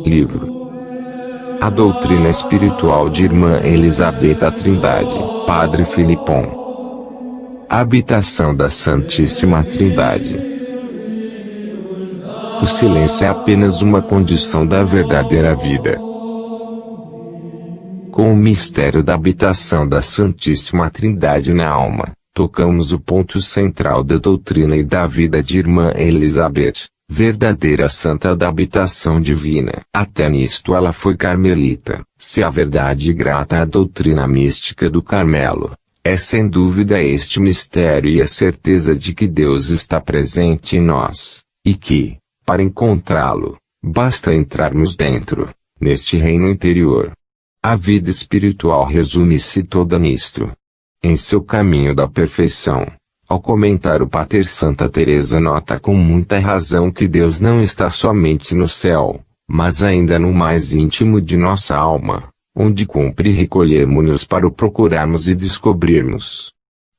Livro A Doutrina Espiritual de Irmã Elizabeth a Trindade, Padre Filipon. A habitação da Santíssima Trindade. O silêncio é apenas uma condição da verdadeira vida. Com o mistério da habitação da Santíssima Trindade na alma, tocamos o ponto central da doutrina e da vida de Irmã Elizabeth, verdadeira santa da habitação divina. Até nisto ela foi carmelita. Se a verdade grata à doutrina mística do Carmelo, é sem dúvida este mistério e a certeza de que Deus está presente em nós, e que, para encontrá-lo, basta entrarmos dentro, neste reino interior. A vida espiritual resume-se toda nisto. Em seu caminho da perfeição, ao comentar o Pater Santa Teresa nota com muita razão que Deus não está somente no céu, mas ainda no mais íntimo de nossa alma, onde cumpre recolhermos-nos para o procurarmos e descobrirmos.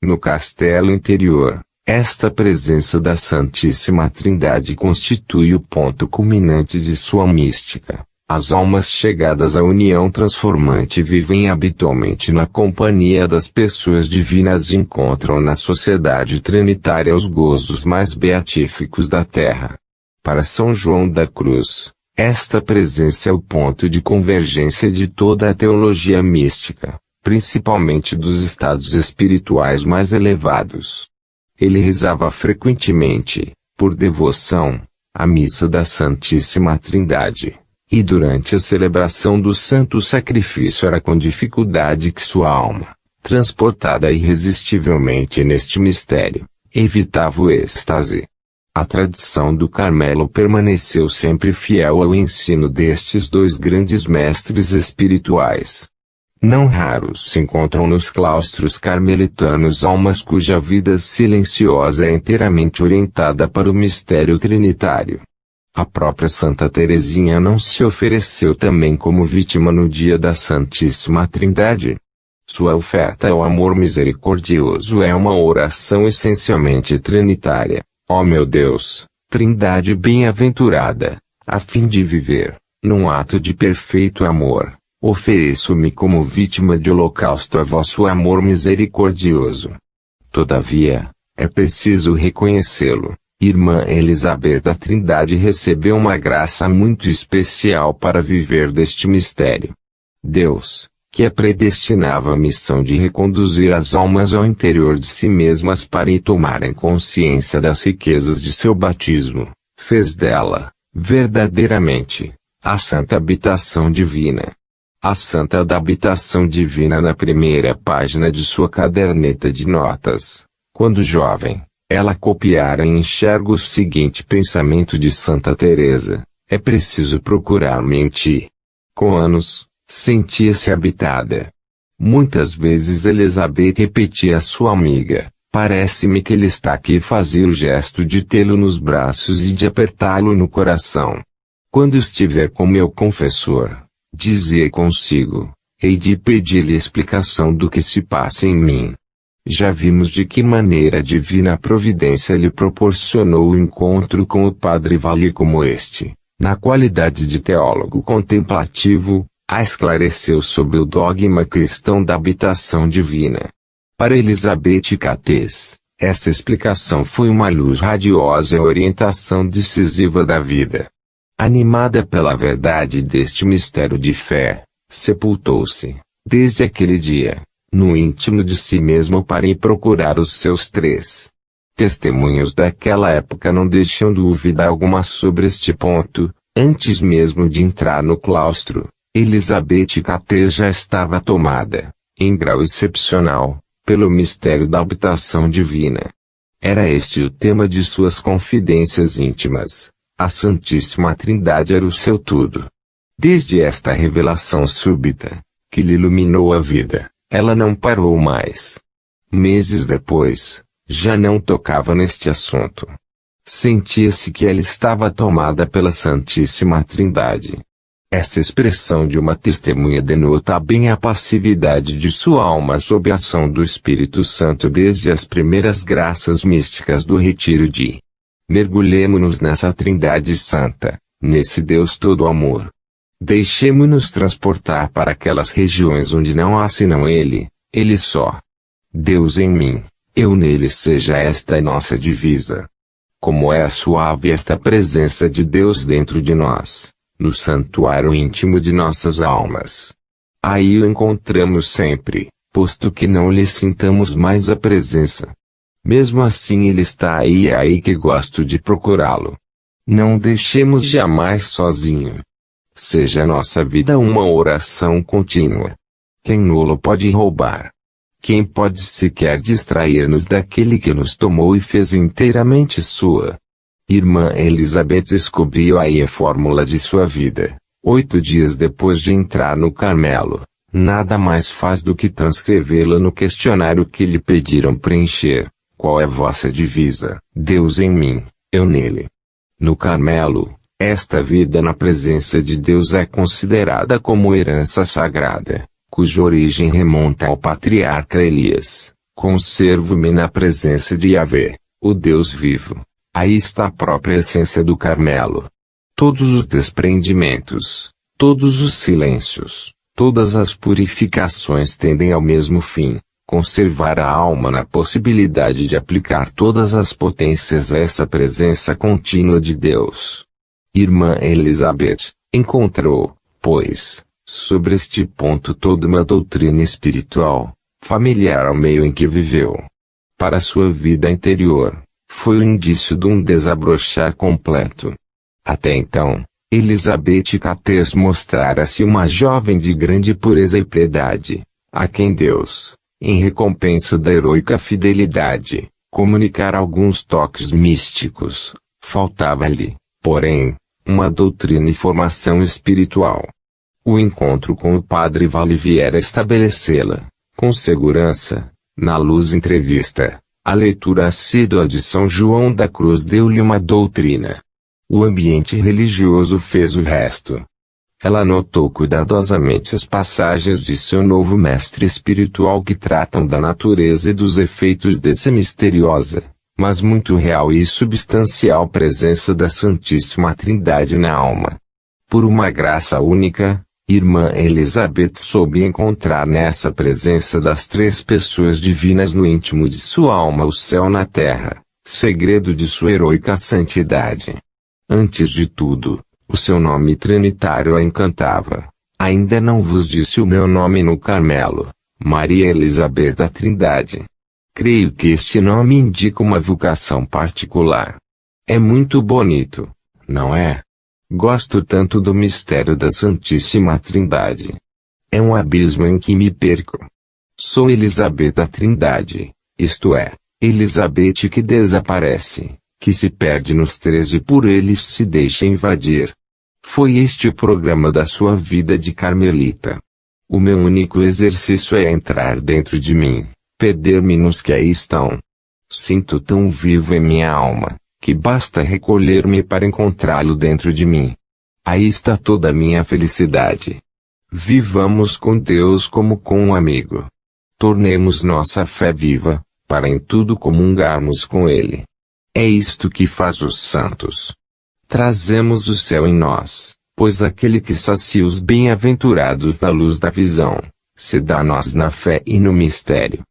No castelo interior, esta presença da Santíssima Trindade constitui o ponto culminante de sua mística. As almas chegadas à união transformante vivem habitualmente na companhia das pessoas divinas e encontram na sociedade trinitária os gozos mais beatíficos da terra. Para São João da Cruz, esta presença é o ponto de convergência de toda a teologia mística, principalmente dos estados espirituais mais elevados. Ele rezava frequentemente, por devoção, a missa da Santíssima Trindade. E durante a celebração do Santo Sacrifício era com dificuldade que sua alma, transportada irresistivelmente neste mistério, evitava o êxtase. A tradição do Carmelo permaneceu sempre fiel ao ensino destes dois grandes mestres espirituais. Não raros se encontram nos claustros carmelitanos almas cuja vida silenciosa é inteiramente orientada para o mistério trinitário. A própria Santa Teresinha não se ofereceu também como vítima no dia da Santíssima Trindade. Sua oferta ao amor misericordioso é uma oração essencialmente trinitária. Ó meu Deus, Trindade bem-aventurada, a fim de viver, num ato de perfeito amor, ofereço-me como vítima de holocausto a vosso amor misericordioso. Todavia, é preciso reconhecê-lo. Irmã Elizabeth da Trindade recebeu uma graça muito especial para viver deste mistério. Deus, que a predestinava a missão de reconduzir as almas ao interior de si mesmas para ir tomarem consciência das riquezas de seu batismo, fez dela, verdadeiramente, a santa habitação divina. A santa da habitação divina na primeira página de sua caderneta de notas, quando jovem. Ela copiara e enxerga o seguinte pensamento de Santa Teresa: é preciso procurar-me em ti. Com anos, sentia-se habitada. Muitas vezes Elizabeth repetia à sua amiga: parece-me que ele está aqui, e fazia o gesto de tê-lo nos braços e de apertá-lo no coração. Quando estiver com meu confessor, dizia consigo, hei de pedir-lhe explicação do que se passa em mim. Já vimos de que maneira a divina providência lhe proporcionou o encontro com o Padre Vale como este, na qualidade de teólogo contemplativo, a esclareceu sobre o dogma cristão da habitação divina. Para Elizabeth Cates, essa explicação foi uma luz radiosa e a orientação decisiva da vida. Animada pela verdade deste mistério de fé, sepultou-se, desde aquele dia, no íntimo de si mesmo para ir procurar os seus três testemunhos daquela época não deixam dúvida alguma sobre este ponto. Antes mesmo de entrar no claustro, Elizabeth Cates já estava tomada, em grau excepcional, pelo mistério da habitação divina. Era este o tema de suas confidências íntimas. A Santíssima Trindade era o seu tudo. Desde esta revelação súbita, que lhe iluminou a vida, ela não parou mais. Meses depois, já não tocava neste assunto. Sentia-se que ela estava tomada pela Santíssima Trindade. Essa expressão de uma testemunha denota bem a passividade de sua alma sob a ação do Espírito Santo desde as primeiras graças místicas do retiro de. Mergulhemo-nos nessa Trindade Santa, nesse Deus todo amor. Deixemo-nos transportar para aquelas regiões onde não há senão Ele só. Deus em mim, eu nele, seja esta a nossa divisa. Como é suave esta presença de Deus dentro de nós, no santuário íntimo de nossas almas. Aí o encontramos sempre, posto que não lhe sintamos mais a presença. Mesmo assim ele está aí, é aí que gosto de procurá-lo. Não deixemos jamais sozinho. Seja a nossa vida uma oração contínua. Quem nulo pode roubar? Quem pode sequer distrair-nos daquele que nos tomou e fez inteiramente sua? Irmã Elizabeth descobriu aí a fórmula de sua vida. 8 dias depois de entrar no Carmelo, nada mais faz do que transcrevê-la no questionário que lhe pediram preencher. Qual é vossa divisa? Deus em mim, eu nele. No Carmelo, esta vida na presença de Deus é considerada como herança sagrada, cuja origem remonta ao patriarca Elias. Conservo-me na presença de Yahvé, o Deus vivo. Aí está a própria essência do Carmelo. Todos os desprendimentos, todos os silêncios, todas as purificações tendem ao mesmo fim: conservar a alma na possibilidade de aplicar todas as potências a essa presença contínua de Deus. Irmã Elizabeth encontrou, pois, sobre este ponto toda uma doutrina espiritual, familiar ao meio em que viveu. Para sua vida interior, foi o indício de um desabrochar completo. Até então, Elizabeth Cates mostrara-se uma jovem de grande pureza e piedade, a quem Deus, em recompensa da heroica fidelidade, comunicara alguns toques místicos. Faltava-lhe, porém, uma doutrina e formação espiritual. O encontro com o padre Vale viera estabelecê-la, com segurança, na luz entrevista. A leitura assídua de São João da Cruz deu-lhe uma doutrina. O ambiente religioso fez o resto. Ela anotou cuidadosamente as passagens de seu novo mestre espiritual que tratam da natureza e dos efeitos dessa misteriosa, mas muito real e substancial presença da Santíssima Trindade na alma. Por uma graça única, Irmã Elizabeth soube encontrar nessa presença das três pessoas divinas no íntimo de sua alma o céu na terra, segredo de sua heroica santidade. Antes de tudo, o seu nome trinitário a encantava. Ainda não vos disse o meu nome no Carmelo, Maria Elizabeth da Trindade. Creio que este nome indica uma vocação particular. É muito bonito, não é? Gosto tanto do mistério da Santíssima Trindade. É um abismo em que me perco. Sou Elizabeth da Trindade, isto é, Elizabeth que desaparece, que se perde nos três e por eles se deixa invadir. Foi este o programa da sua vida de carmelita. O meu único exercício é entrar dentro de mim, perder-me nos que aí estão. Sinto tão vivo em minha alma, que basta recolher-me para encontrá-lo dentro de mim. Aí está toda a minha felicidade. Vivamos com Deus como com um amigo. Tornemos nossa fé viva, para em tudo comungarmos com Ele. É isto que faz os santos. Trazemos o céu em nós, pois aquele que sacia os bem-aventurados na luz da visão, se dá a nós na fé e no mistério.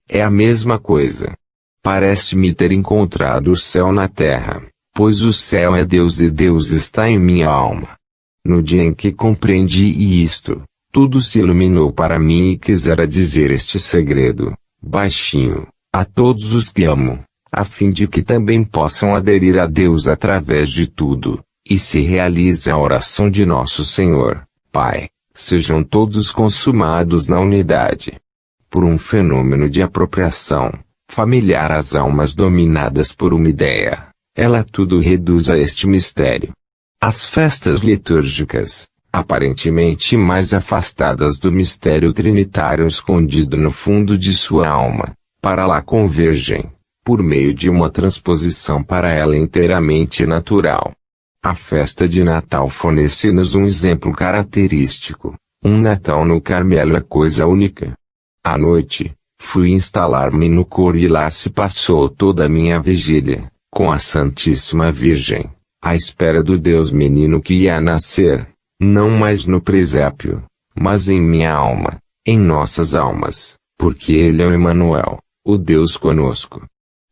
É a mesma coisa. Parece-me ter encontrado o céu na terra, pois o céu é Deus e Deus está em minha alma. No dia em que compreendi isto, tudo se iluminou para mim e quisera dizer este segredo, baixinho, a todos os que amo, a fim de que também possam aderir a Deus através de tudo, e se realize a oração de nosso Senhor, Pai, sejam todos consumados na unidade. Por um fenômeno de apropriação familiar às almas dominadas por uma ideia, ela tudo reduz a este mistério. As festas litúrgicas, aparentemente mais afastadas do mistério trinitário escondido no fundo de sua alma, para lá convergem, por meio de uma transposição para ela inteiramente natural. A festa de Natal fornece-nos um exemplo característico. Um Natal no Carmelo é coisa única. À noite, fui instalar-me no coro e lá se passou toda a minha vigília, com a Santíssima Virgem, à espera do Deus menino que ia nascer, não mais no presépio, mas em minha alma, em nossas almas, porque Ele é o Emanuel, o Deus conosco.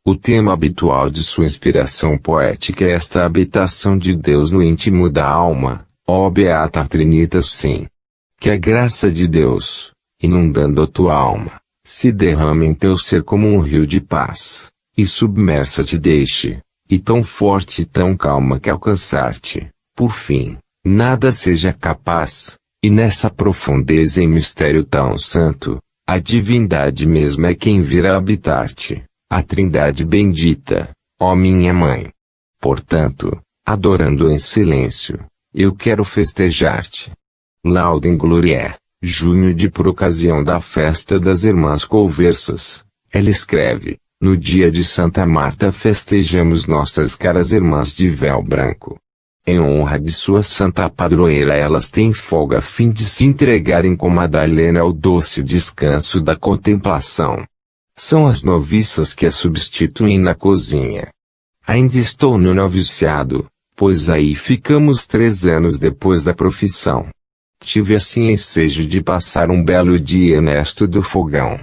O tema habitual de sua inspiração poética é esta habitação de Deus no íntimo da alma, ó Beata Trinitas. Sim. Que a graça de Deus, inundando a tua alma, se derrame em teu ser como um rio de paz, e submersa te deixe, e tão forte e tão calma que alcançar-te, por fim, nada seja capaz, e nessa profundeza em mistério tão santo, a divindade mesma é quem virá habitar-te, a Trindade bendita, ó minha Mãe. Portanto, adorando em silêncio, eu quero festejar-te. Laudem Gloriae, junho de por ocasião da festa das Irmãs Conversas, ela escreve, no dia de Santa Marta festejamos nossas caras irmãs de véu branco. Em honra de sua santa padroeira elas têm folga a fim de se entregarem com Madalena ao doce descanso da contemplação. São as noviças que a substituem na cozinha. Ainda estou no noviciado, pois aí ficamos 3 anos depois da profissão. Tive assim ensejo de passar um belo dia nesto do fogão.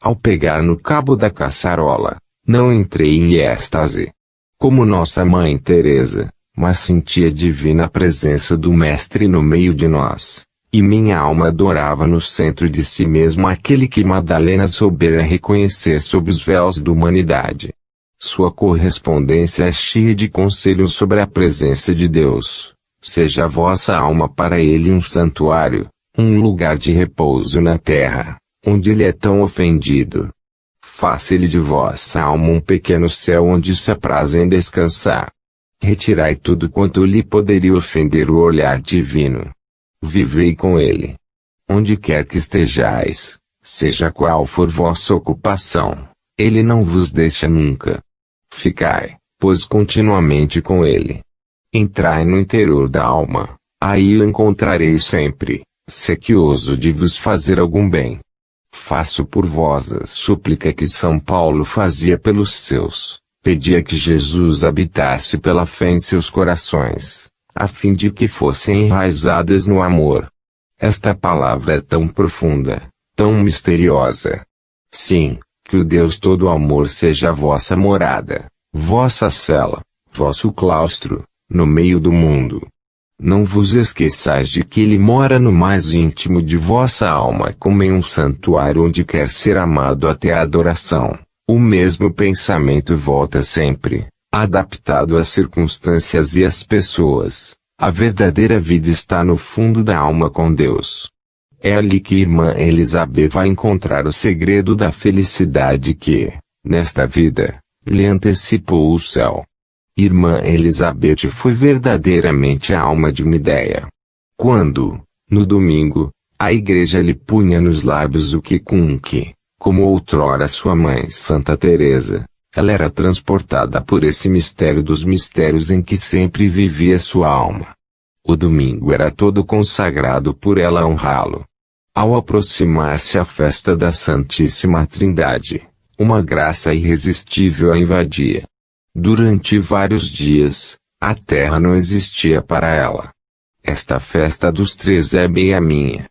Ao pegar no cabo da caçarola, não entrei em êxtase, como nossa mãe Teresa, mas senti a divina presença do Mestre no meio de nós, e minha alma adorava no centro de si mesmo aquele que Madalena soubera reconhecer sob os véus da humanidade. Sua correspondência é cheia de conselhos sobre a presença de Deus. Seja a vossa alma para Ele um santuário, um lugar de repouso na terra, onde Ele é tão ofendido. Faça-lhe de vossa alma um pequeno céu onde se aprazem descansar. Retirai tudo quanto lhe poderia ofender o olhar divino. Vivei com Ele. Onde quer que estejais, seja qual for vossa ocupação, Ele não vos deixa nunca. Ficai, pois continuamente com Ele. Entrai no interior da alma, aí o encontrareis sempre, sequioso de vos fazer algum bem. Faço por vós a súplica que São Paulo fazia pelos seus, pedia que Jesus habitasse pela fé em seus corações, a fim de que fossem enraizadas no amor. Esta palavra é tão profunda, tão misteriosa. Sim, que o Deus todo amor seja a vossa morada, vossa cela, vosso claustro, no meio do mundo. Não vos esqueçais de que Ele mora no mais íntimo de vossa alma como em um santuário onde quer ser amado até a adoração. O mesmo pensamento volta sempre, adaptado às circunstâncias e às pessoas. A verdadeira vida está no fundo da alma com Deus. É ali que Irmã Elizabeth vai encontrar o segredo da felicidade que, nesta vida, lhe antecipou o céu. Irmã Elizabeth foi verdadeiramente a alma de uma ideia. Quando, no domingo, a igreja lhe punha nos lábios o que, como outrora sua mãe Santa Teresa, ela era transportada por esse mistério dos mistérios em que sempre vivia sua alma. O domingo era todo consagrado por ela a honrá-lo. Ao aproximar-se a festa da Santíssima Trindade, uma graça irresistível a invadia. Durante vários dias, a terra não existia para ela. Esta festa dos 3 é bem a minha.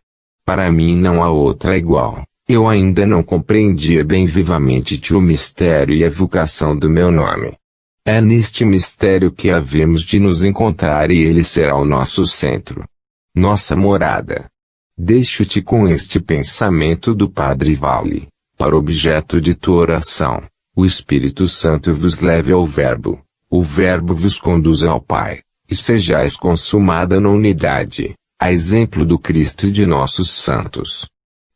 Para mim não há outra igual. Eu ainda não compreendia bem vivamente o mistério e a vocação do meu nome. É neste mistério que havemos de nos encontrar e ele será o nosso centro. Nossa morada. Deixo-te com este pensamento do Padre Vale, para objeto de tua oração. O Espírito Santo vos leve ao Verbo, o Verbo vos conduza ao Pai, e sejais consumada na unidade, a exemplo do Cristo e de nossos santos.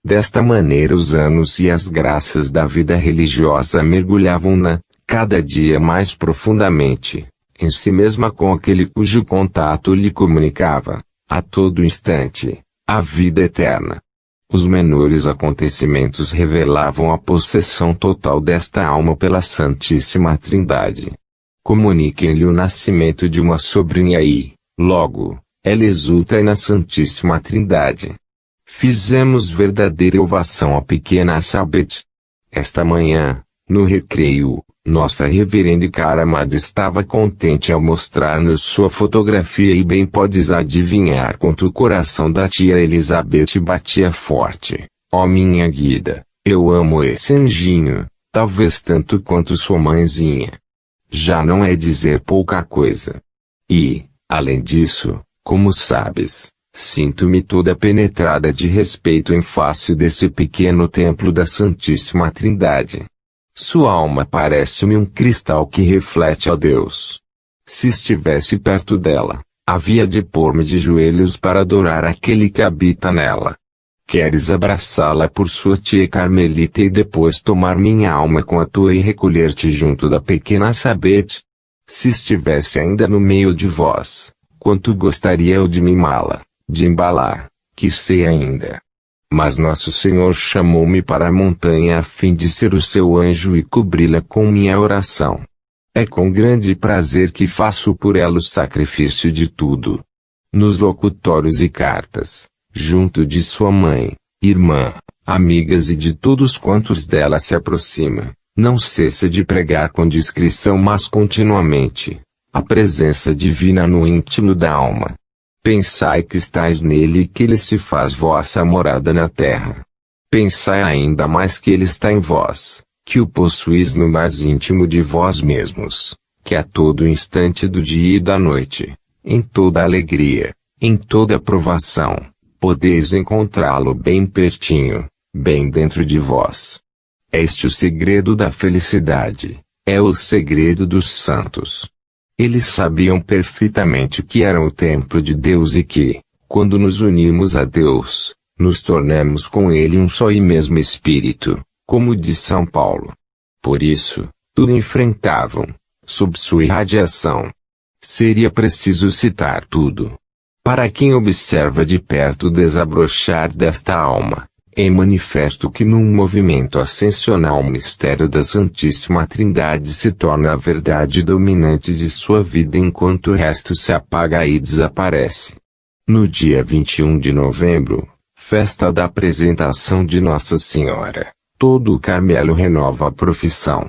Desta maneira os anos e as graças da vida religiosa mergulhavam cada dia mais profundamente, em si mesma com aquele cujo contato lhe comunicava, a todo instante, a vida eterna. Os menores acontecimentos revelavam a possessão total desta alma pela Santíssima Trindade. Comuniquem-lhe o nascimento de uma sobrinha e, logo, ela exulta na Santíssima Trindade. Fizemos verdadeira ovação à pequena Elizabeth. Esta manhã, no recreio, Nossa reverenda e cara amada estava contente ao mostrar-nos sua fotografia e bem podes adivinhar quanto o coração da tia Elizabeth batia forte. Ó minha guida, eu amo esse anjinho, talvez tanto quanto sua mãezinha. Já não é dizer pouca coisa. E, além disso, como sabes, sinto-me toda penetrada de respeito em face desse pequeno templo da Santíssima Trindade. Sua alma parece-me um cristal que reflete a Deus. Se estivesse perto dela, havia de pôr-me de joelhos para adorar aquele que habita nela. Queres abraçá-la por sua tia Carmelita e depois tomar minha alma com a tua e recolher-te junto da pequena Elizabeth? Se estivesse ainda no meio de vós, quanto gostaria eu de mimá-la, de embalar, que sei ainda. Mas nosso Senhor chamou-me para a montanha a fim de ser o seu anjo e cobri-la com minha oração. É com grande prazer que faço por ela o sacrifício de tudo. Nos locutórios e cartas, junto de sua mãe, irmã, amigas e de todos quantos dela se aproxima, não cessa de pregar com discrição mas continuamente, a presença divina no íntimo da alma. Pensai que estáis nele e que ele se faz vossa morada na terra. Pensai ainda mais que ele está em vós, que o possuís no mais íntimo de vós mesmos, que a todo instante do dia e da noite, em toda alegria, em toda provação, podeis encontrá-lo bem pertinho, bem dentro de vós. Este é o segredo da felicidade, é o segredo dos santos. Eles sabiam perfeitamente que eram o templo de Deus e que, quando nos unimos a Deus, nos tornamos com Ele um só e mesmo Espírito, como diz São Paulo. Por isso, tudo enfrentavam, sob sua irradiação. Seria preciso citar tudo. Para quem observa de perto o desabrochar desta alma, é manifesto que num movimento ascensional o mistério da Santíssima Trindade se torna a verdade dominante de sua vida enquanto o resto se apaga e desaparece. No dia 21 de novembro, festa da apresentação de Nossa Senhora, todo o Carmelo renova a profissão.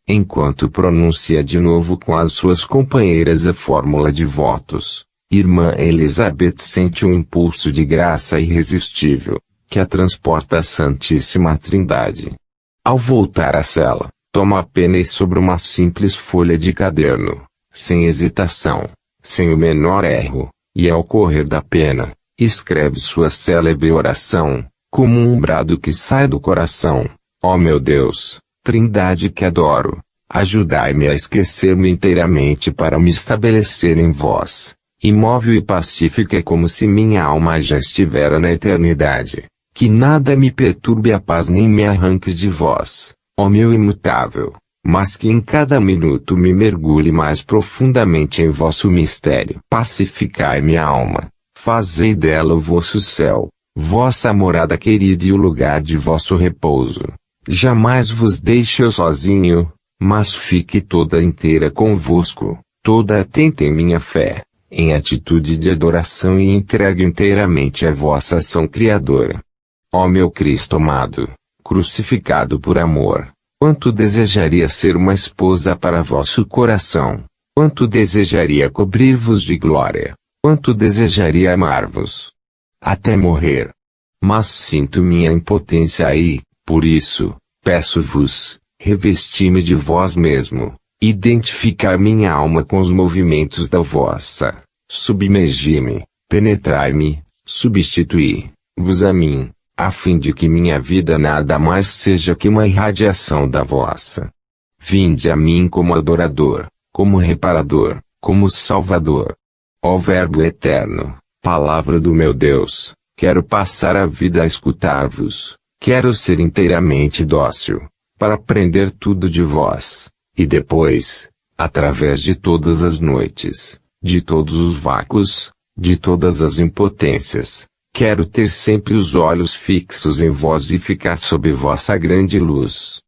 Enquanto pronuncia de novo com as suas companheiras a fórmula de votos, Irmã Elizabeth sente um impulso de graça irresistível, que a transporta à Santíssima Trindade. Ao voltar à cela, toma a pena e sobre uma simples folha de caderno, sem hesitação, sem o menor erro, e ao correr da pena, escreve sua célebre oração, como um brado que sai do coração. Ó meu Deus, Trindade que adoro, ajudai-me a esquecer-me inteiramente para me estabelecer em vós, imóvel e pacífica como se minha alma já estivera na eternidade. Que nada me perturbe a paz nem me arranque de vós, ó meu imutável, mas que em cada minuto me mergulhe mais profundamente em vosso mistério. Pacificai minha alma, fazei dela o vosso céu, vossa morada querida e o lugar de vosso repouso. Jamais vos deixe eu sozinho, mas fique toda inteira convosco, toda atenta em minha fé, em atitude de adoração e entregue inteiramente a vossa ação criadora. Ó meu Cristo amado, crucificado por amor, quanto desejaria ser uma esposa para vosso coração, quanto desejaria cobrir-vos de glória, quanto desejaria amar-vos, até morrer. Mas sinto minha impotência e, por isso, peço-vos, revesti-me de vós mesmo, identificai minha alma com os movimentos da vossa, submergi-me, penetrai-me, substituí-vos a mim, a fim de que minha vida nada mais seja que uma irradiação da vossa. Vinde a mim como adorador, como reparador, como salvador. Ó Verbo eterno, palavra do meu Deus, quero passar a vida a escutar-vos, quero ser inteiramente dócil, para aprender tudo de vós, e depois, através de todas as noites, de todos os vácuos, de todas as impotências, quero ter sempre os olhos fixos em vós e ficar sob vossa grande luz.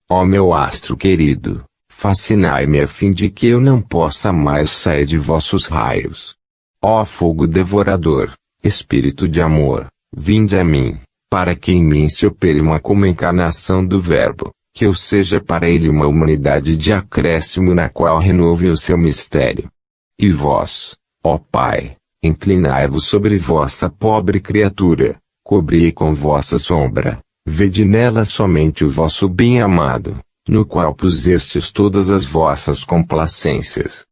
Ó meu astro querido, fascinai-me a fim de que eu não possa mais sair de vossos raios. Ó fogo devorador, espírito de amor, vinde a mim, para que em mim se opere uma como encarnação do Verbo, que eu seja para ele uma humanidade de acréscimo na qual renove o seu mistério. E vós, ó Pai, inclinai-vos sobre vossa pobre criatura, cobri-a com vossa sombra, vede nela somente o vosso bem-amado, no qual pusestes todas as vossas complacências.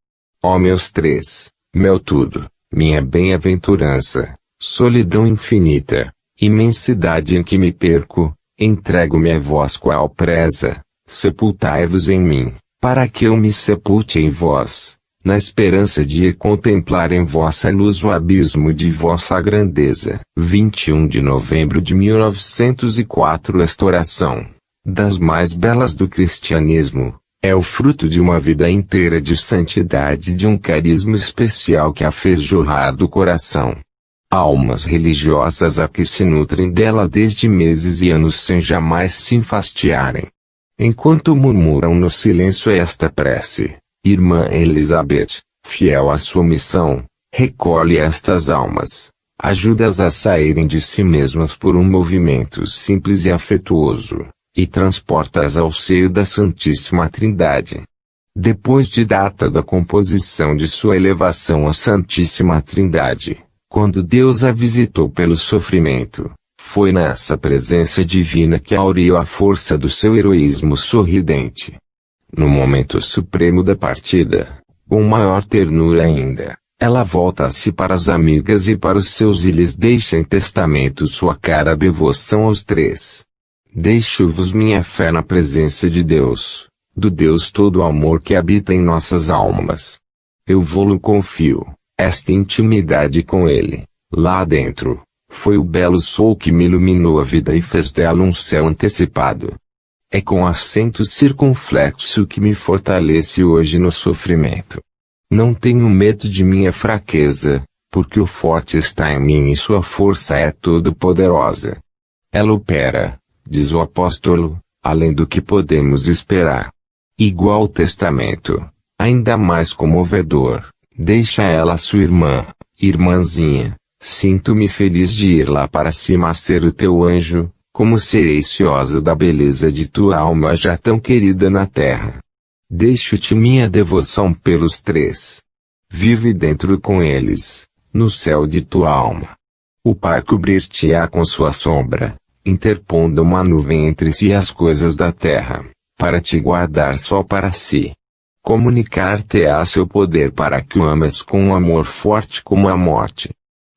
Ó meus três, meu tudo, minha bem-aventurança, solidão infinita, imensidade em que me perco, entrego-me a vós qual presa, sepultai-vos em mim, para que eu me sepulte em vós, na esperança de ir contemplar em vossa luz o abismo de vossa grandeza. 21 de novembro de 1904. Esta oração, das mais belas do cristianismo, é o fruto de uma vida inteira de santidade e de um carisma especial que a fez jorrar do coração. Almas religiosas a que se nutrem dela desde meses e anos sem jamais se enfastiarem. Enquanto murmuram no silêncio esta prece, Irmã Elizabeth, fiel à sua missão, recolhe estas almas, ajuda-as a saírem de si mesmas por um movimento simples e afetuoso, e transporta-as ao seio da Santíssima Trindade. Depois de data da composição de sua elevação à Santíssima Trindade, quando Deus a visitou pelo sofrimento, foi nessa presença divina que aureou a força do seu heroísmo sorridente. No momento supremo da partida, com maior ternura ainda, ela volta-se para as amigas e para os seus e lhes deixa em testamento sua cara devoção aos três. Deixo-vos minha fé na presença de Deus, do Deus todo amor que habita em nossas almas. Eu vou-lo confio, esta intimidade com Ele, lá dentro, foi o belo sol que me iluminou a vida e fez dela um céu antecipado. É com acento circunflexo que me fortalece hoje no sofrimento. Não tenho medo de minha fraqueza, porque o forte está em mim e sua força é todo-poderosa. Ela opera, diz o apóstolo, além do que podemos esperar. Igual testamento, ainda mais comovedor, deixa ela sua irmã, irmãzinha, sinto-me feliz de ir lá para cima a ser o teu anjo, como serei ciosa da beleza de tua alma já tão querida na terra. Deixo-te minha devoção pelos três. Vive dentro com eles, no céu de tua alma. O Pai cobrir-te-á com sua sombra, interpondo uma nuvem entre si e as coisas da terra, para te guardar só para si. Comunicar-te-á seu poder para que o ames com um amor forte como a morte.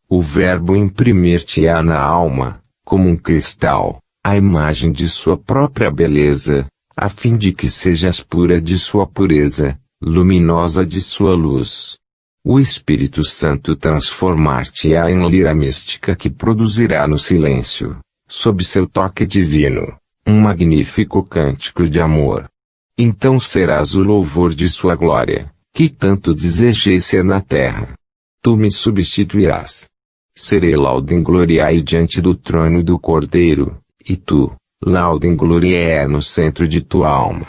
O Verbo imprimir-te-á na alma, como um cristal, a imagem de sua própria beleza, a fim de que sejas pura de sua pureza, luminosa de sua luz. O Espírito Santo transformar-te-á em lira mística que produzirá no silêncio, sob seu toque divino, um magnífico cântico de amor. Então serás o louvor de sua glória, que tanto desejei ser na terra. Tu me substituirás. Serei laudem gloriae diante do trono do Cordeiro, e tu, laudem gloriae no centro de tua alma.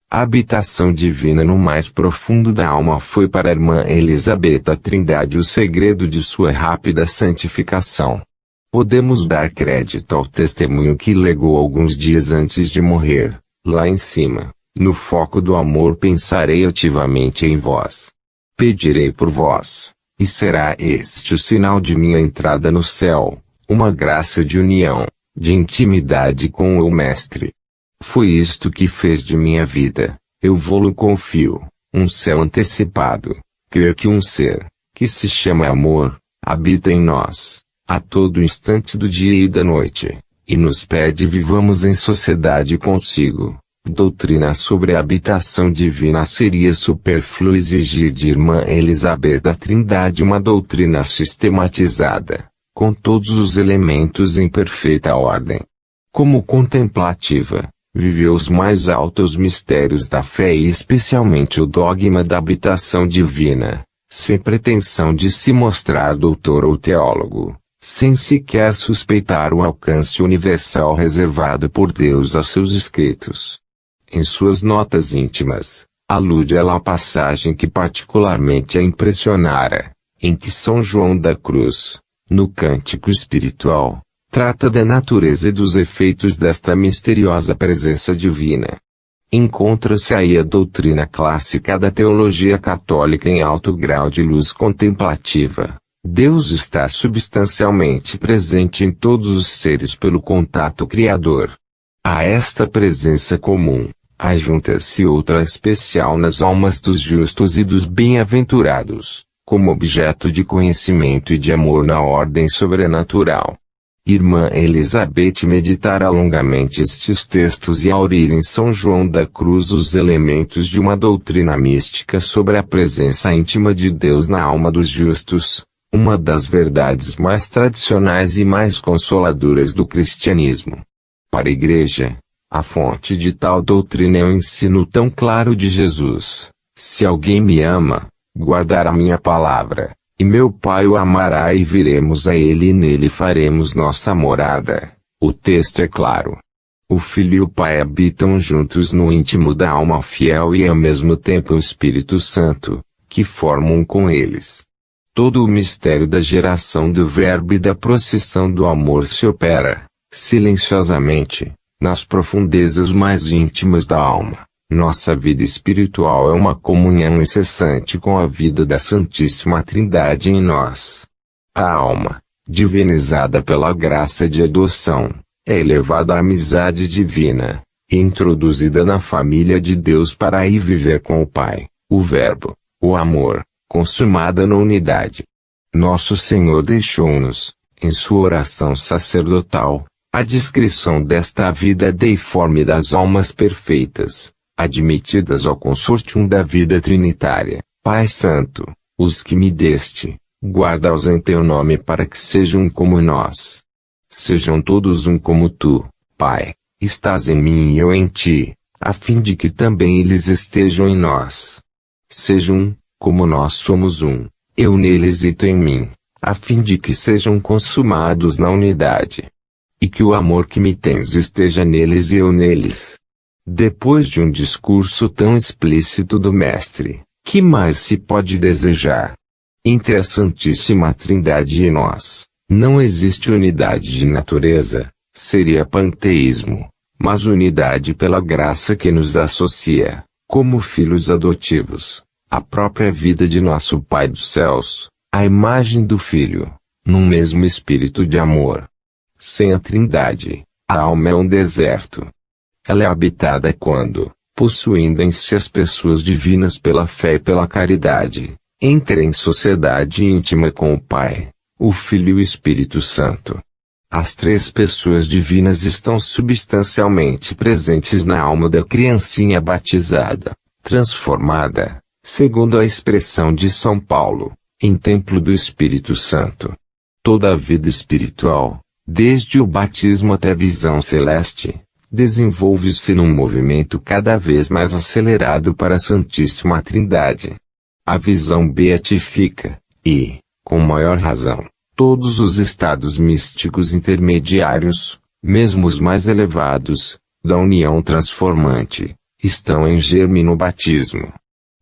A habitação divina no mais profundo da alma foi para a irmã Elizabeth a Trindade o segredo de sua rápida santificação. Podemos dar crédito ao testemunho que legou alguns dias antes de morrer, lá em cima, no foco do amor pensarei ativamente em vós. Pedirei por vós. E será este o sinal de minha entrada no céu, uma graça de união, de intimidade com o Mestre. Foi isto que fez de minha vida, eu vou-lo confio, um céu antecipado, crer que um ser, que se chama amor, habita em nós, a todo instante do dia e da noite, e nos pede vivamos em sociedade consigo. Doutrina sobre a habitação divina seria supérfluo exigir de irmã Elizabeth da Trindade uma doutrina sistematizada, com todos os elementos em perfeita ordem. Como contemplativa, viveu os mais altos mistérios da fé e especialmente o dogma da habitação divina, sem pretensão de se mostrar doutor ou teólogo, sem sequer suspeitar o alcance universal reservado por Deus a seus escritos. Em suas notas íntimas, alude ela à passagem que particularmente a impressionara, em que São João da Cruz, no Cântico Espiritual, trata da natureza e dos efeitos desta misteriosa presença divina. Encontra-se aí a doutrina clássica da teologia católica em alto grau de luz contemplativa. Deus está substancialmente presente em todos os seres pelo contato criador. A esta presença comum, ajunta-se outra especial nas almas dos justos e dos bem-aventurados, como objeto de conhecimento e de amor na ordem sobrenatural. Irmã Elizabeth meditará longamente estes textos e aurir em São João da Cruz os elementos de uma doutrina mística sobre a presença íntima de Deus na alma dos justos, uma das verdades mais tradicionais e mais consoladoras do cristianismo. Para a Igreja, a fonte de tal doutrina é o ensino tão claro de Jesus: se alguém me ama, guardará minha palavra, e meu Pai o amará e viremos a ele e nele faremos nossa morada. O texto é claro. O Filho e o Pai habitam juntos no íntimo da alma fiel e ao mesmo tempo o Espírito Santo, que formam um com eles. Todo o mistério da geração do Verbo e da procissão do amor se opera, silenciosamente, nas profundezas mais íntimas da alma. Nossa vida espiritual é uma comunhão incessante com a vida da Santíssima Trindade em nós. A alma, divinizada pela graça de adoção, é elevada à amizade divina, e introduzida na família de Deus para aí viver com o Pai, o Verbo, o amor, consumada na unidade. Nosso Senhor deixou-nos, em sua oração sacerdotal, a descrição desta vida deiforme das almas perfeitas, admitidas ao consórcio da vida trinitária. Pai Santo, os que me deste, guarda-os em teu nome para que sejam um como nós. Sejam todos um como tu, Pai, estás em mim e eu em ti, a fim de que também eles estejam em nós. Sejam um, como nós somos um, eu neles e tu em mim, a fim de que sejam consumados na unidade. E que o amor que me tens esteja neles e eu neles. Depois de um discurso tão explícito do Mestre, que mais se pode desejar? Entre a Santíssima Trindade e nós, não existe unidade de natureza, seria panteísmo, mas unidade pela graça que nos associa, como filhos adotivos, à própria vida de nosso Pai dos céus, a imagem do Filho, num mesmo espírito de amor. Sem a Trindade, a alma é um deserto. Ela é habitada quando, possuindo em si as pessoas divinas pela fé e pela caridade, entra em sociedade íntima com o Pai, o Filho e o Espírito Santo. As três pessoas divinas estão substancialmente presentes na alma da criancinha batizada, transformada, segundo a expressão de São Paulo, em templo do Espírito Santo. Toda a vida espiritual, desde o batismo até a visão celeste, desenvolve-se num movimento cada vez mais acelerado para a Santíssima Trindade. A visão beatifica, e, com maior razão, todos os estados místicos intermediários, mesmo os mais elevados, da união transformante, estão em germe no batismo.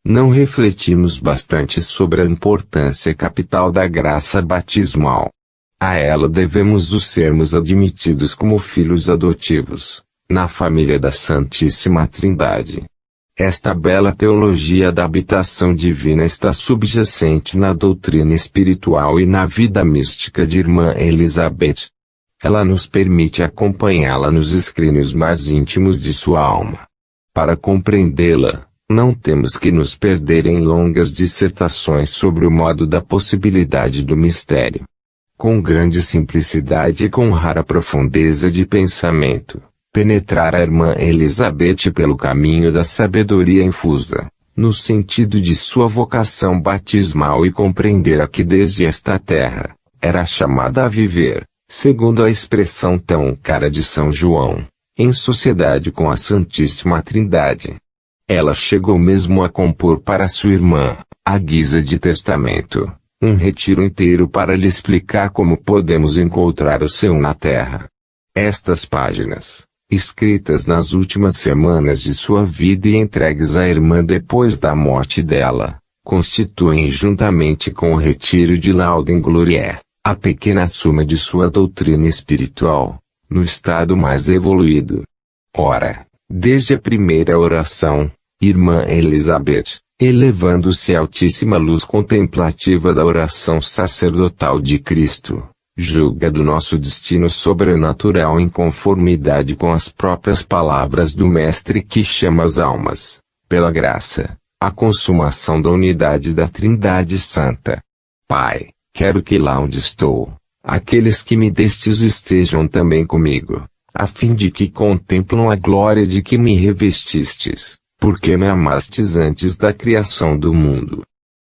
Não refletimos bastante sobre a importância capital da graça batismal. A ela devemos os sermos admitidos como filhos adotivos, na família da Santíssima Trindade. Esta bela teologia da habitação divina está subjacente na doutrina espiritual e na vida mística de Irmã Elizabeth. Ela nos permite acompanhá-la nos escrínios mais íntimos de sua alma. Para compreendê-la, não temos que nos perder em longas dissertações sobre o modo da possibilidade do mistério. Com grande simplicidade e com rara profundeza de pensamento, penetrar a Irmã Elizabeth pelo caminho da sabedoria infusa, no sentido de sua vocação batismal e compreender a que desde esta terra, era chamada a viver, segundo a expressão tão cara de São João, em sociedade com a Santíssima Trindade. Ela chegou mesmo a compor para sua irmã, à guisa de testamento, um retiro inteiro para lhe explicar como podemos encontrar o céu na terra. Estas páginas, escritas nas últimas semanas de sua vida e entregues à irmã depois da morte dela, constituem juntamente com o retiro de Laudem Gloriae, a pequena suma de sua doutrina espiritual, no estado mais evoluído. Ora, desde a primeira oração, Irmã Elizabeth, elevando-se à altíssima luz contemplativa da oração sacerdotal de Cristo, julga do nosso destino sobrenatural em conformidade com as próprias palavras do Mestre que chama as almas, pela graça, à consumação da unidade da Trindade Santa. Pai, quero que lá onde estou, aqueles que me destes estejam também comigo, a fim de que contemplam a glória de que me revestistes, porque me amastes antes da criação do mundo.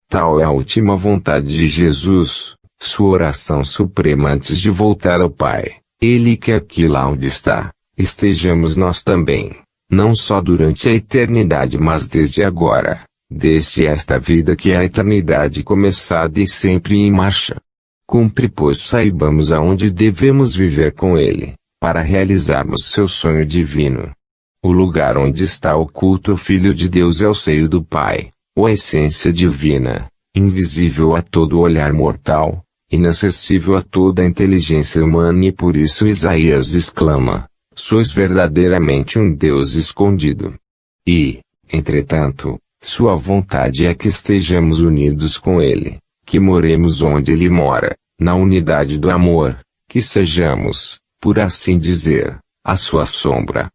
Tal é a última vontade de Jesus, sua oração suprema antes de voltar ao Pai. Ele quer que lá onde está, estejamos nós também, não só durante a eternidade mas desde agora, desde esta vida que é a eternidade começada e sempre em marcha. Cumpre pois saibamos aonde devemos viver com Ele, para realizarmos seu sonho divino. O lugar onde está oculto o Filho de Deus é o seio do Pai, ou a essência divina, invisível a todo olhar mortal, inacessível a toda a inteligência humana e por isso Isaías exclama, sois verdadeiramente um Deus escondido. E, entretanto, sua vontade é que estejamos unidos com Ele, que moremos onde Ele mora, na unidade do amor, que sejamos, por assim dizer, a sua sombra.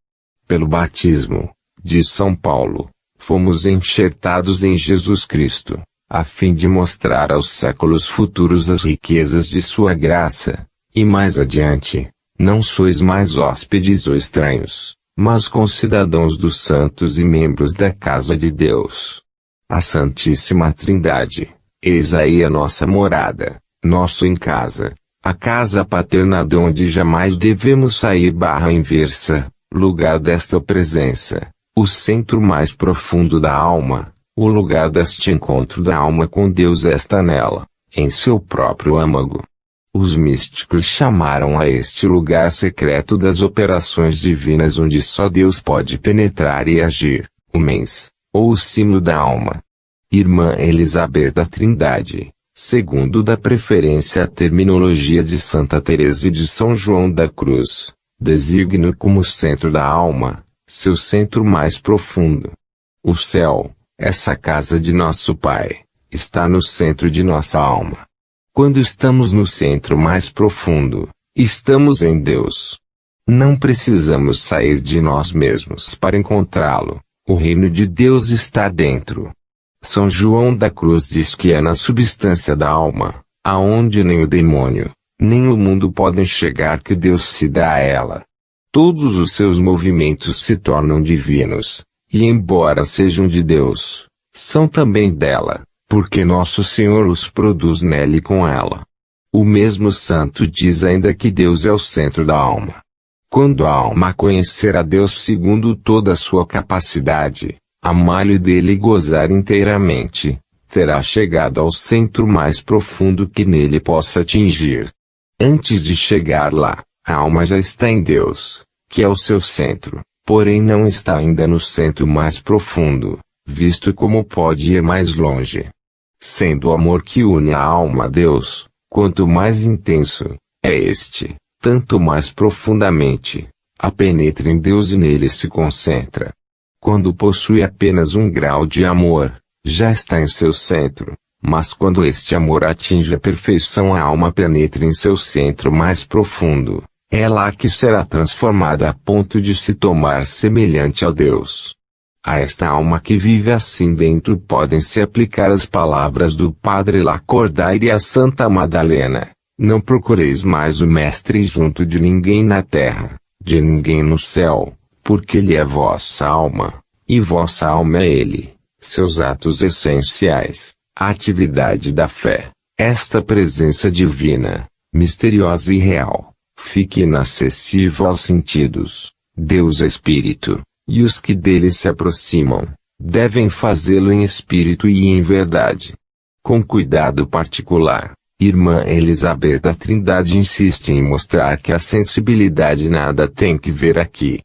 Pelo batismo, diz São Paulo, fomos enxertados em Jesus Cristo, a fim de mostrar aos séculos futuros as riquezas de sua graça, e mais adiante, não sois mais hóspedes ou estranhos, mas concidadãos dos santos e membros da casa de Deus. A Santíssima Trindade, eis aí a nossa morada, nosso em casa, a casa paterna de onde jamais devemos sair /inversa, lugar desta presença, o centro mais profundo da alma, o lugar deste encontro da alma com Deus está nela, em seu próprio âmago. Os místicos chamaram a este lugar secreto das operações divinas onde só Deus pode penetrar e agir, o mens, ou o cimo da alma. Irmã Elizabeth da Trindade, segundo da preferência a terminologia de Santa Teresa e de São João da Cruz, designa como centro da alma, seu centro mais profundo. O céu, essa casa de nosso Pai, está no centro de nossa alma. Quando estamos no centro mais profundo, estamos em Deus. Não precisamos sair de nós mesmos para encontrá-lo, o reino de Deus está dentro. São João da Cruz diz que é na substância da alma, aonde nem o demônio, nem o mundo podem chegar que Deus se dá a ela. Todos os seus movimentos se tornam divinos, e embora sejam de Deus, são também dela, porque nosso Senhor os produz nela e com ela. O mesmo santo diz ainda que Deus é o centro da alma. Quando a alma conhecer a Deus segundo toda a sua capacidade, amar-lhe dele e gozar inteiramente, terá chegado ao centro mais profundo que nele possa atingir. Antes de chegar lá, a alma já está em Deus, que é o seu centro, porém não está ainda no centro mais profundo, visto como pode ir mais longe. Sendo o amor que une a alma a Deus, quanto mais intenso, é este, tanto mais profundamente, a penetra em Deus e nele se concentra. Quando possui apenas um grau de amor, já está em seu centro, mas quando este amor atinge a perfeição a alma penetra em seu centro mais profundo, é lá que será transformada a ponto de se tornar semelhante a Deus. A esta alma que vive assim dentro podem-se aplicar as palavras do Padre Lacordaire e a Santa Madalena, não procureis mais o Mestre junto de ninguém na terra, de ninguém no céu, porque Ele é vossa alma, e vossa alma é Ele, seus atos essenciais, a atividade da fé, esta presença divina, misteriosa e real, fique inacessível aos sentidos. Deus é Espírito, e os que dele se aproximam, devem fazê-lo em espírito e em verdade. Com cuidado particular, Irmã Elizabeth da Trindade insiste em mostrar que a sensibilidade nada tem que ver aqui.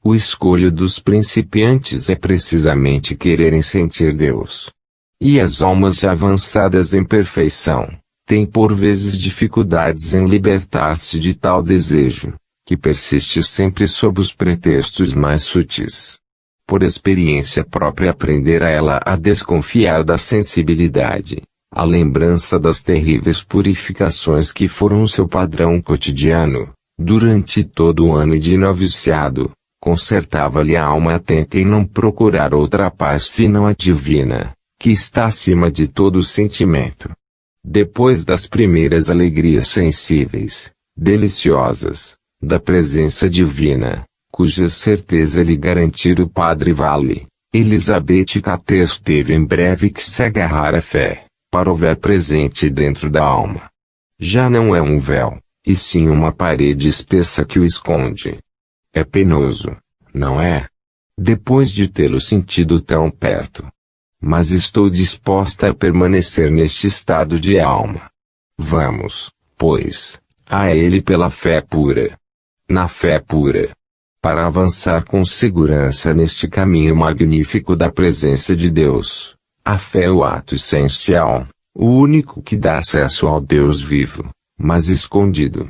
O escolho dos principiantes é precisamente quererem sentir Deus. E as almas já avançadas em perfeição, tem por vezes dificuldades em libertar-se de tal desejo, que persiste sempre sob os pretextos mais sutis. Por experiência própria aprenderá ela a desconfiar da sensibilidade, a lembrança das terríveis purificações que foram seu padrão cotidiano, durante todo o ano de noviciado, consertava-lhe a alma atenta em não procurar outra paz senão a divina, que está acima de todo sentimento. Depois das primeiras alegrias sensíveis, deliciosas, da presença divina, cuja certeza lhe garantir o Padre Vale, Elizabeth Caté esteve em breve que se agarrar à fé, para o ver presente dentro da alma. Já não é um véu, e sim uma parede espessa que o esconde. É penoso, não é? Depois de tê-lo sentido tão perto. Mas estou disposta a permanecer neste estado de alma. Vamos, pois, a ele pela fé pura. Na fé pura. Para avançar com segurança neste caminho magnífico da presença de Deus, a fé é o ato essencial, o único que dá acesso ao Deus vivo, mas escondido.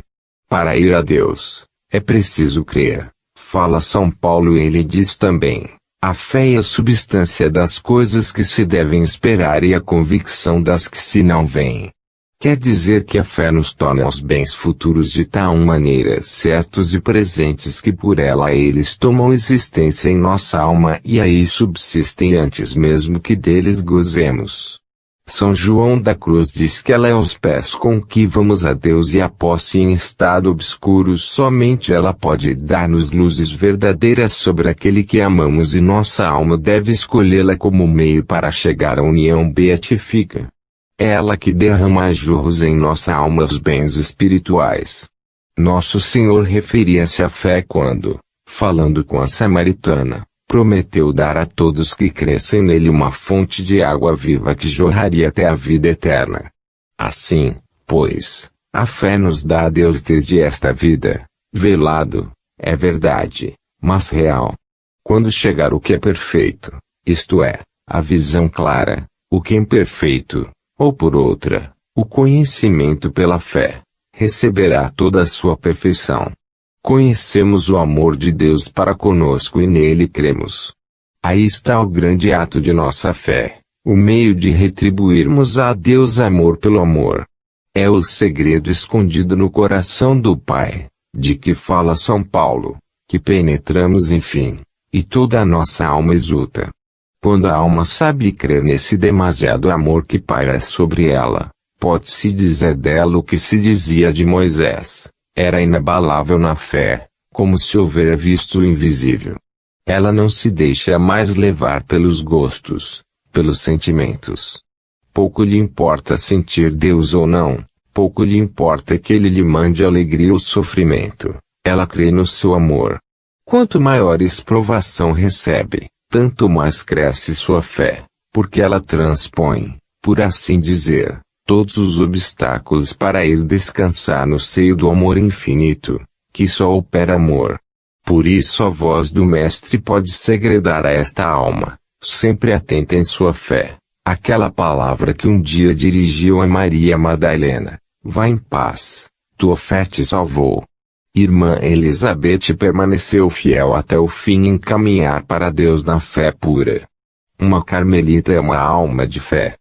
Para ir a Deus, é preciso crer, fala São Paulo e ele diz também, a fé é a substância das coisas que se devem esperar e a convicção das que se não veem. Quer dizer que a fé nos torna os bens futuros de tal maneira certos e presentes que por ela eles tomam existência em nossa alma e aí subsistem antes mesmo que deles gozemos. São João da Cruz diz que ela é os pés com que vamos a Deus e a posse em estado obscuro somente ela pode dar-nos luzes verdadeiras sobre aquele que amamos e nossa alma deve escolhê-la como meio para chegar à união beatifica. É ela que derrama a jorros em nossa alma os bens espirituais. Nosso Senhor referia-se à fé quando, falando com a samaritana, prometeu dar a todos que crescem nele uma fonte de água viva que jorraria até a vida eterna. Assim, pois, a fé nos dá a Deus desde esta vida, velado, é verdade, mas real. Quando chegar o que é perfeito, isto é, a visão clara, o que é imperfeito, ou por outra, o conhecimento pela fé, receberá toda a sua perfeição. Conhecemos o amor de Deus para conosco e nele cremos. Aí está o grande ato de nossa fé, o meio de retribuirmos a Deus amor pelo amor. É o segredo escondido no coração do Pai, de que fala São Paulo, que penetramos enfim, e toda a nossa alma exulta. Quando a alma sabe crer nesse demasiado amor que paira sobre ela, pode-se dizer dela o que se dizia de Moisés, era inabalável na fé, como se houvera visto o invisível. Ela não se deixa mais levar pelos gostos, pelos sentimentos. Pouco lhe importa sentir Deus ou não, pouco lhe importa que ele lhe mande alegria ou sofrimento, ela crê no seu amor. Quanto maiores provação recebe, tanto mais cresce sua fé, porque ela transpõe, por assim dizer, todos os obstáculos para ir descansar no seio do amor infinito, que só opera amor. Por isso a voz do Mestre pode segredar a esta alma, sempre atenta em sua fé, aquela palavra que um dia dirigiu a Maria Madalena, vá em paz, tua fé te salvou. Irmã Elizabeth permaneceu fiel até o fim em caminhar para Deus na fé pura. Uma carmelita é uma alma de fé.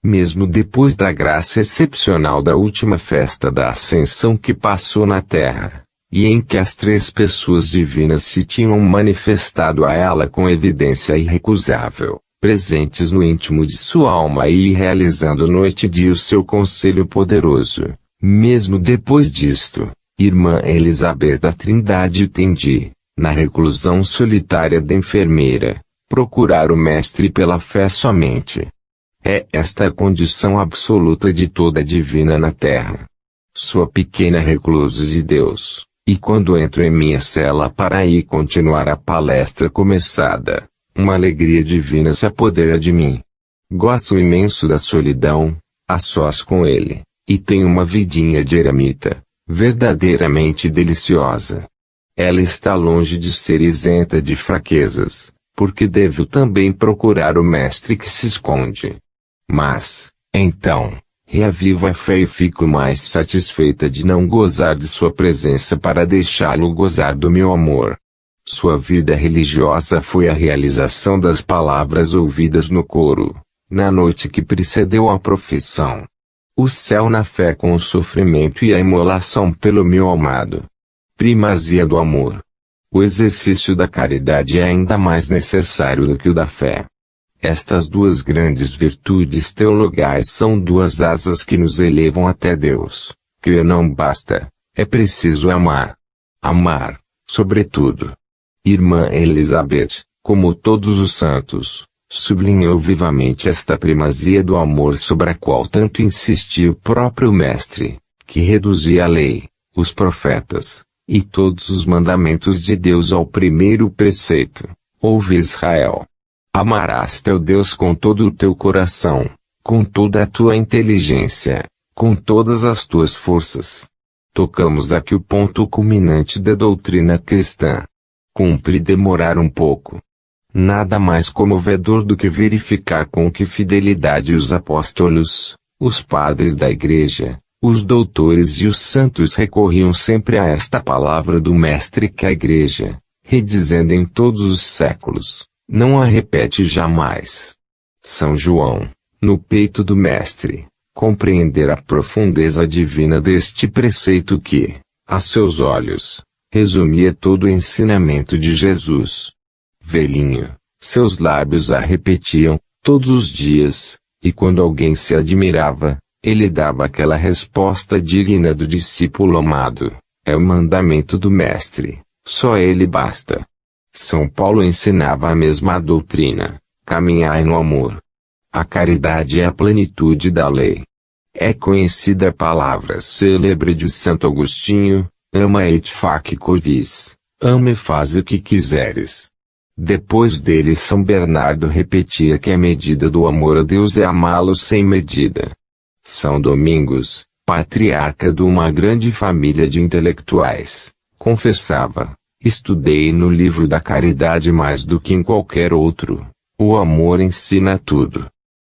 Mesmo depois da graça excepcional da última festa da Ascensão que passou na terra, e em que as três pessoas divinas se tinham manifestado a ela com evidência irrecusável, presentes no íntimo de sua alma e realizando noite e dia o seu conselho poderoso, mesmo depois disto, Irmã Elizabeth da Trindade tem de, na reclusão solitária da enfermeira, procurar o Mestre pela fé somente. É esta a condição absoluta de toda divina na terra. Sua pequena reclusa de Deus, e quando entro em minha cela para aí continuar a palestra começada, uma alegria divina se apodera de mim. Gosto imenso da solidão, a sós com ele, e tenho uma vidinha de eremita, verdadeiramente deliciosa. Ela está longe de ser isenta de fraquezas, porque devo também procurar o Mestre que se esconde. Mas, então, Reavivo a fé e fico mais satisfeita de não gozar de sua presença para deixá-lo gozar do meu amor. Sua vida religiosa foi a realização das palavras ouvidas no coro, na noite que precedeu a profissão. O céu na fé com o sofrimento e a imolação pelo meu amado. Primazia do amor. O exercício da caridade é ainda mais necessário do que o da fé. Estas duas grandes virtudes teologais são duas asas que nos elevam até Deus. Crer não basta, é preciso amar. Amar, sobretudo. Irmã Elizabeth, como todos os santos, sublinhou vivamente esta primazia do amor sobre a qual tanto insistia o próprio Mestre, que reduzia a lei, os profetas, e todos os mandamentos de Deus ao primeiro preceito: ouve Israel. Amarás teu Deus com todo o teu coração, com toda a tua inteligência, com todas as tuas forças. Tocamos aqui o ponto culminante da doutrina cristã. Cumpre demorar um pouco. Nada mais comovedor do que verificar com que fidelidade os apóstolos, os padres da Igreja, os doutores e os santos recorriam sempre a esta palavra do Mestre que a Igreja, redizendo em todos os séculos, não a repete jamais. São João, no peito do Mestre, compreender a profundeza divina deste preceito que, a seus olhos, resumia todo o ensinamento de Jesus. Velhinho, seus lábios a repetiam, todos os dias, e quando alguém se admirava, ele dava aquela resposta digna do discípulo amado: é o mandamento do Mestre, só ele basta. São Paulo ensinava a mesma doutrina: caminhai no amor. A caridade é a plenitude da lei. É conhecida a palavra célebre de Santo Agostinho: ama et fac quovis, ama e faz o que quiseres. Depois dele São Bernardo repetia que a medida do amor a Deus é amá-lo sem medida. São Domingos, patriarca de uma grande família de intelectuais, confessava: estudei no livro da caridade mais do que em qualquer outro, o amor ensina tudo.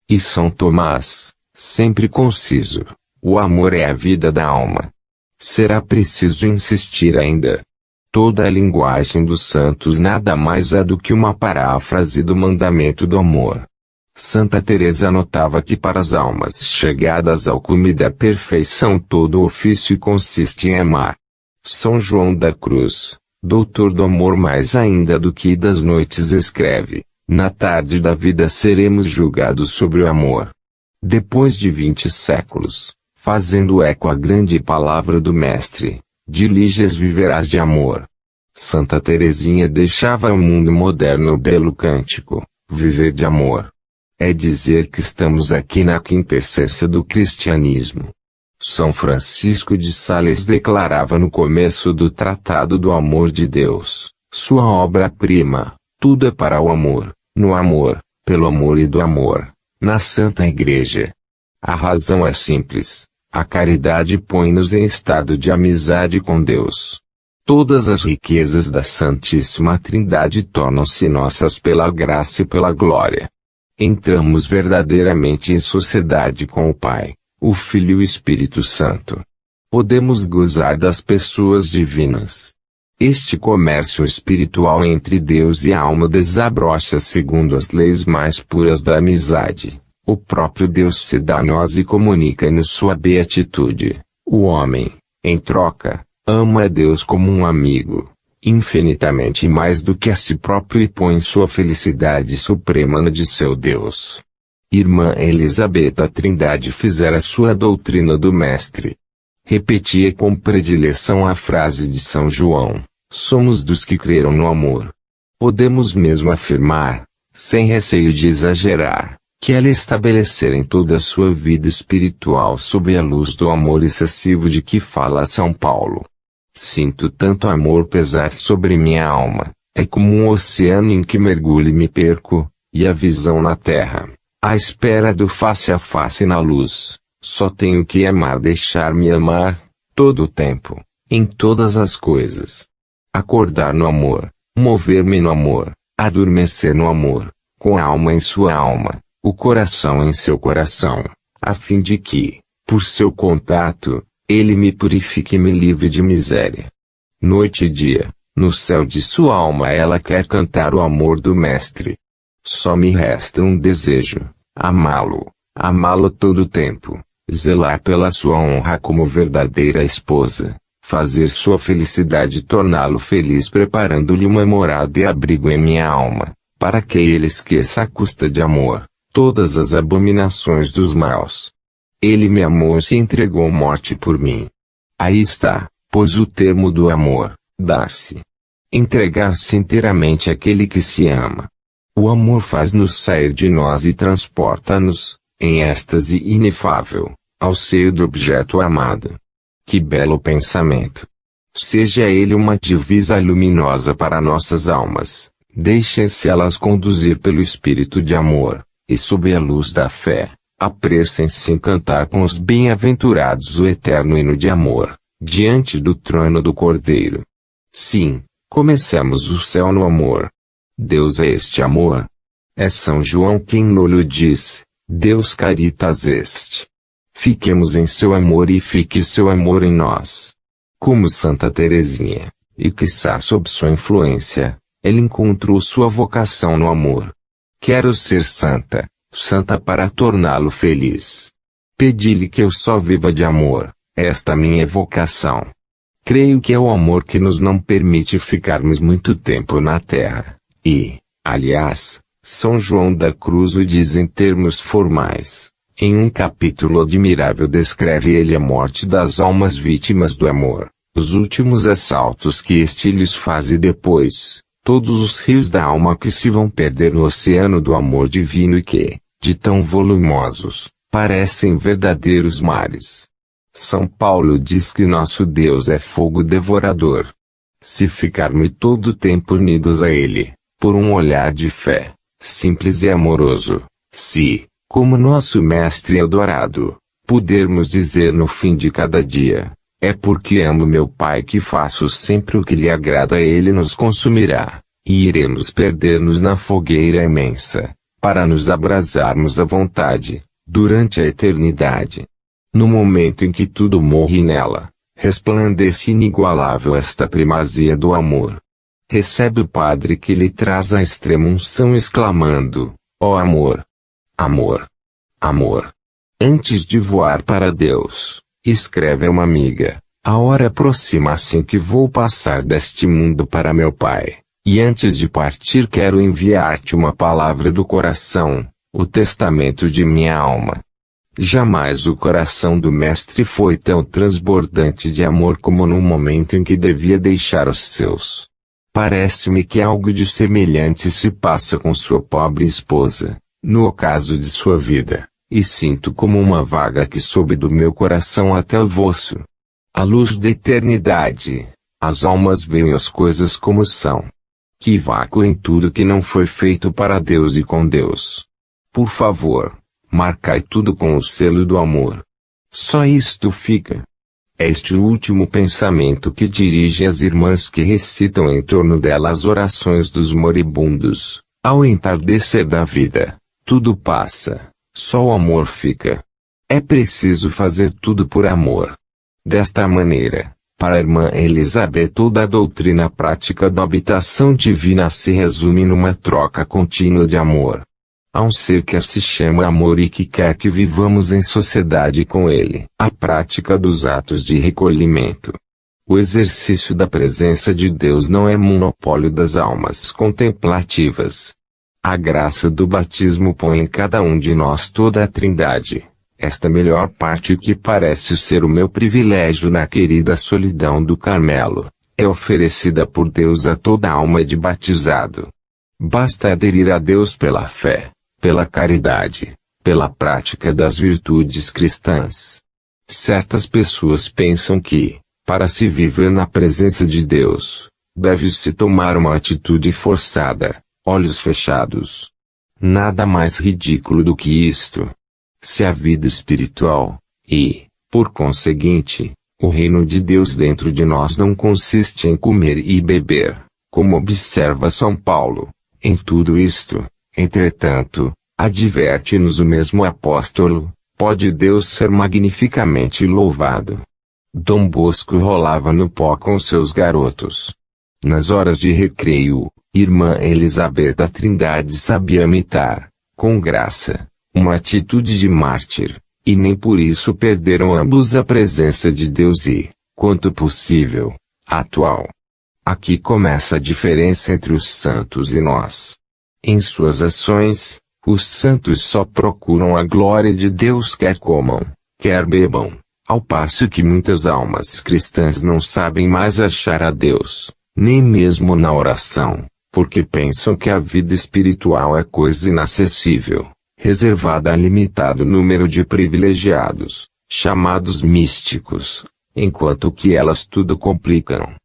E São Tomás, sempre conciso: o amor é a vida da alma. Será preciso insistir ainda. Toda a linguagem dos santos nada mais é do que uma paráfrase do mandamento do amor. Santa Teresa notava que para as almas chegadas ao cume da perfeição todo o ofício consiste em amar. São João da Cruz, doutor do amor mais ainda do que das noites, escreve: na tarde da vida seremos julgados sobre o amor. Depois de 20 séculos, fazendo eco à grande palavra do Mestre: diliges viverás de amor. Santa Teresinha deixava ao mundo moderno o belo cântico: viver de amor. É dizer que estamos aqui na quintessência do cristianismo. São Francisco de Sales declarava no começo do Tratado do Amor de Deus, sua obra-prima: tudo é para o amor, no amor, pelo amor e do amor, na Santa Igreja. A razão é simples: a caridade põe-nos em estado de amizade com Deus. Todas as riquezas da Santíssima Trindade tornam-se nossas pela graça e pela glória. Entramos verdadeiramente em sociedade com o Pai, o Filho e o Espírito Santo. Podemos gozar das pessoas divinas. Este comércio espiritual entre Deus e a alma desabrocha segundo as leis mais puras da amizade. O próprio Deus se dá a nós e comunica-nos sua beatitude. O homem, em troca, ama a Deus como um amigo, infinitamente mais do que a si próprio, e põe sua felicidade suprema na de seu Deus. Irmã Elizabeth, a Trindade fizera sua doutrina do Mestre. Repetia com predileção a frase de São João: somos dos que creram no amor. Podemos mesmo afirmar, sem receio de exagerar, que ela estabelecera em toda a sua vida espiritual sob a luz do amor excessivo de que fala São Paulo. Sinto tanto amor pesar sobre minha alma, é como um oceano em que mergulho e me perco, e a visão na terra, à espera do face a face na luz. Só tenho que amar, deixar-me amar, todo o tempo, em todas as coisas. Acordar no amor, mover-me no amor, adormecer no amor, com a alma em sua alma, o coração em seu coração, a fim de que, Por seu contato, ele me purifica e me livre de miséria. Noite e dia, no céu de sua alma ela quer cantar o amor do Mestre. Só me resta um desejo: amá-lo todo o tempo, zelar pela sua honra como verdadeira esposa, fazer sua felicidade torná-lo feliz preparando-lhe uma morada e abrigo em minha alma, para que ele esqueça à custa de amor todas as abominações dos maus. Ele me amou e se entregou morte por mim. Aí está, pois o termo do amor: dar-se. Entregar-se inteiramente àquele que se ama. O amor faz-nos sair de nós e transporta-nos, em êxtase inefável, ao seio do objeto amado. Que belo pensamento! Seja ele uma divisa luminosa para nossas almas, deixem-se elas conduzir pelo espírito de amor, e sob a luz da fé, apressem-se em cantar com os bem-aventurados o eterno hino de amor, diante do trono do Cordeiro. Sim, comecemos o céu no amor. Deus é este amor. É São João quem nolo diz: Deus caritas est. Fiquemos em seu amor e fique seu amor em nós. Como Santa Teresinha, e quiçá sob sua influência, ele encontrou sua vocação no amor. Quero ser santa, santa para torná-lo feliz. Pedi-lhe que eu só viva de amor, esta minha vocação. Creio que é o amor que nos não permite ficarmos muito tempo na terra. E, aliás, São João da Cruz o diz em termos formais. Em um capítulo admirável descreve ele a morte das almas vítimas do amor, os últimos assaltos que este lhes faz e depois, todos os rios da alma que se vão perder no oceano do amor divino e que, de tão volumosos, parecem verdadeiros mares. São Paulo diz que nosso Deus é fogo devorador. Se ficarmos todo o tempo unidos a Ele, por um olhar de fé, simples e amoroso, se, como nosso Mestre adorado, pudermos dizer no fim de cada dia: é porque amo meu Pai que faço sempre o que lhe agrada, Ele nos consumirá, e iremos perder-nos na fogueira imensa, para nos abrasarmos à vontade, durante a eternidade. No momento em que tudo morre nela, resplandece inigualável esta primazia do amor. Recebe o Padre que lhe traz a extrema unção exclamando: ó amor! Amor! Amor! Antes de voar para Deus, escreve a uma amiga: a hora aproxima assim que vou passar deste mundo para meu Pai, e antes de partir quero enviar-te uma palavra do coração, o testamento de minha alma. Jamais o coração do Mestre foi tão transbordante de amor como no momento em que devia deixar os seus. Parece-me que algo de semelhante se passa com sua pobre esposa, no ocaso de sua vida, e sinto como uma vaga que sobe do meu coração até o vosso. À luz da eternidade, as almas veem as coisas como são. Que vácuo em tudo que não foi feito para Deus e com Deus. Por favor, marcai tudo com o selo do amor. Só isto fica. É este o último pensamento que dirige as irmãs que recitam em torno dela as orações dos moribundos, ao entardecer da vida. Tudo passa, só o amor fica. É preciso fazer tudo por amor. Desta maneira, para a irmã Elizabeth toda a doutrina prática da habitação divina se resume numa troca contínua de amor. Há um ser que se chama amor e que quer que vivamos em sociedade com ele. A prática dos atos de recolhimento. O exercício da presença de Deus não é monopólio das almas contemplativas. A graça do batismo põe em cada um de nós toda a Trindade. Esta melhor parte que parece ser o meu privilégio na querida solidão do Carmelo, é oferecida por Deus a toda alma de batizado. Basta aderir a Deus pela fé, pela caridade, pela prática das virtudes cristãs. Certas pessoas pensam que, para se viver na presença de Deus, deve-se tomar uma atitude forçada, olhos fechados. Nada mais ridículo do que isto. Se a vida espiritual, e, por conseguinte, o reino de Deus dentro de nós não consiste em comer e beber, como observa São Paulo, em tudo isto, entretanto, adverte-nos o mesmo apóstolo, Pode Deus ser magnificamente louvado. Dom Bosco rolava no pó com seus garotos. Nas horas de recreio, irmã Elizabeth da Trindade sabia imitar, com graça, uma atitude de mártir, e nem por isso perderam ambos a presença de Deus e, quanto possível, atual. Aqui começa a diferença entre os santos e nós. Em suas ações, os santos só procuram a glória de Deus, quer comam, quer bebam, ao passo que muitas almas cristãs não sabem mais achar a Deus, nem mesmo na oração, porque pensam que a vida espiritual é coisa inacessível, reservada a limitado número de privilegiados, chamados místicos, enquanto que elas tudo complicam.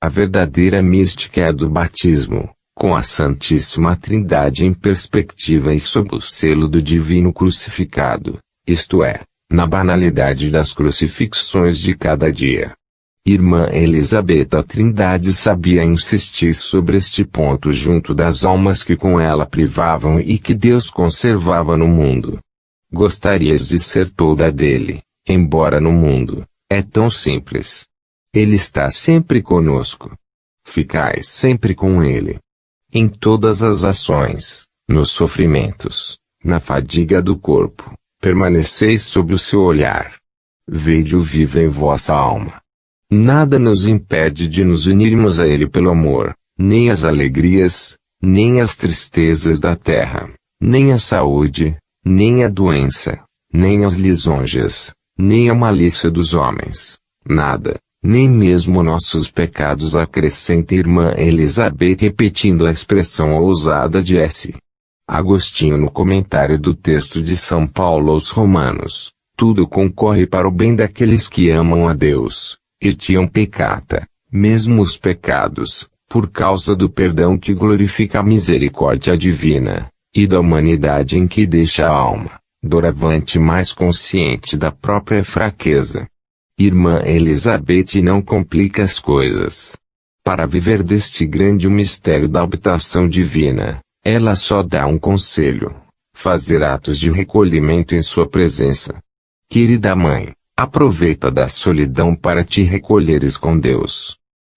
A verdadeira mística é a do batismo, com a Santíssima Trindade em perspectiva e sob o selo do Divino Crucificado, isto é, na banalidade das crucifixões de cada dia. Irmã Elizabeth da Trindade sabia insistir sobre este ponto junto das almas que com ela privavam e que Deus conservava no mundo. Gostarias de ser toda dele, embora no mundo, é tão simples. Ele está sempre conosco. Ficais sempre com ele. Em todas as ações, nos sofrimentos, na fadiga do corpo, permaneceis sob o seu olhar. Vede-o vivo em vossa alma. Nada nos impede de nos unirmos a ele pelo amor, nem as alegrias, nem as tristezas da terra, nem a saúde, nem a doença, nem as lisonjas, nem a malícia dos homens. Nada, nem mesmo nossos pecados, acrescenta irmã Elizabeth repetindo a expressão ousada de S. Agostinho no comentário do texto de São Paulo aos Romanos, tudo concorre para o bem daqueles que amam a Deus, etiam peccata, mesmo os pecados, por causa do perdão que glorifica a misericórdia divina, e da humanidade em que deixa a alma, doravante mais consciente da própria fraqueza. Irmã Elizabeth não complica as coisas. Para viver deste grande mistério da habitação divina, ela só dá um conselho: fazer atos de recolhimento em sua presença. Querida mãe, aproveita da solidão para te recolheres com Deus.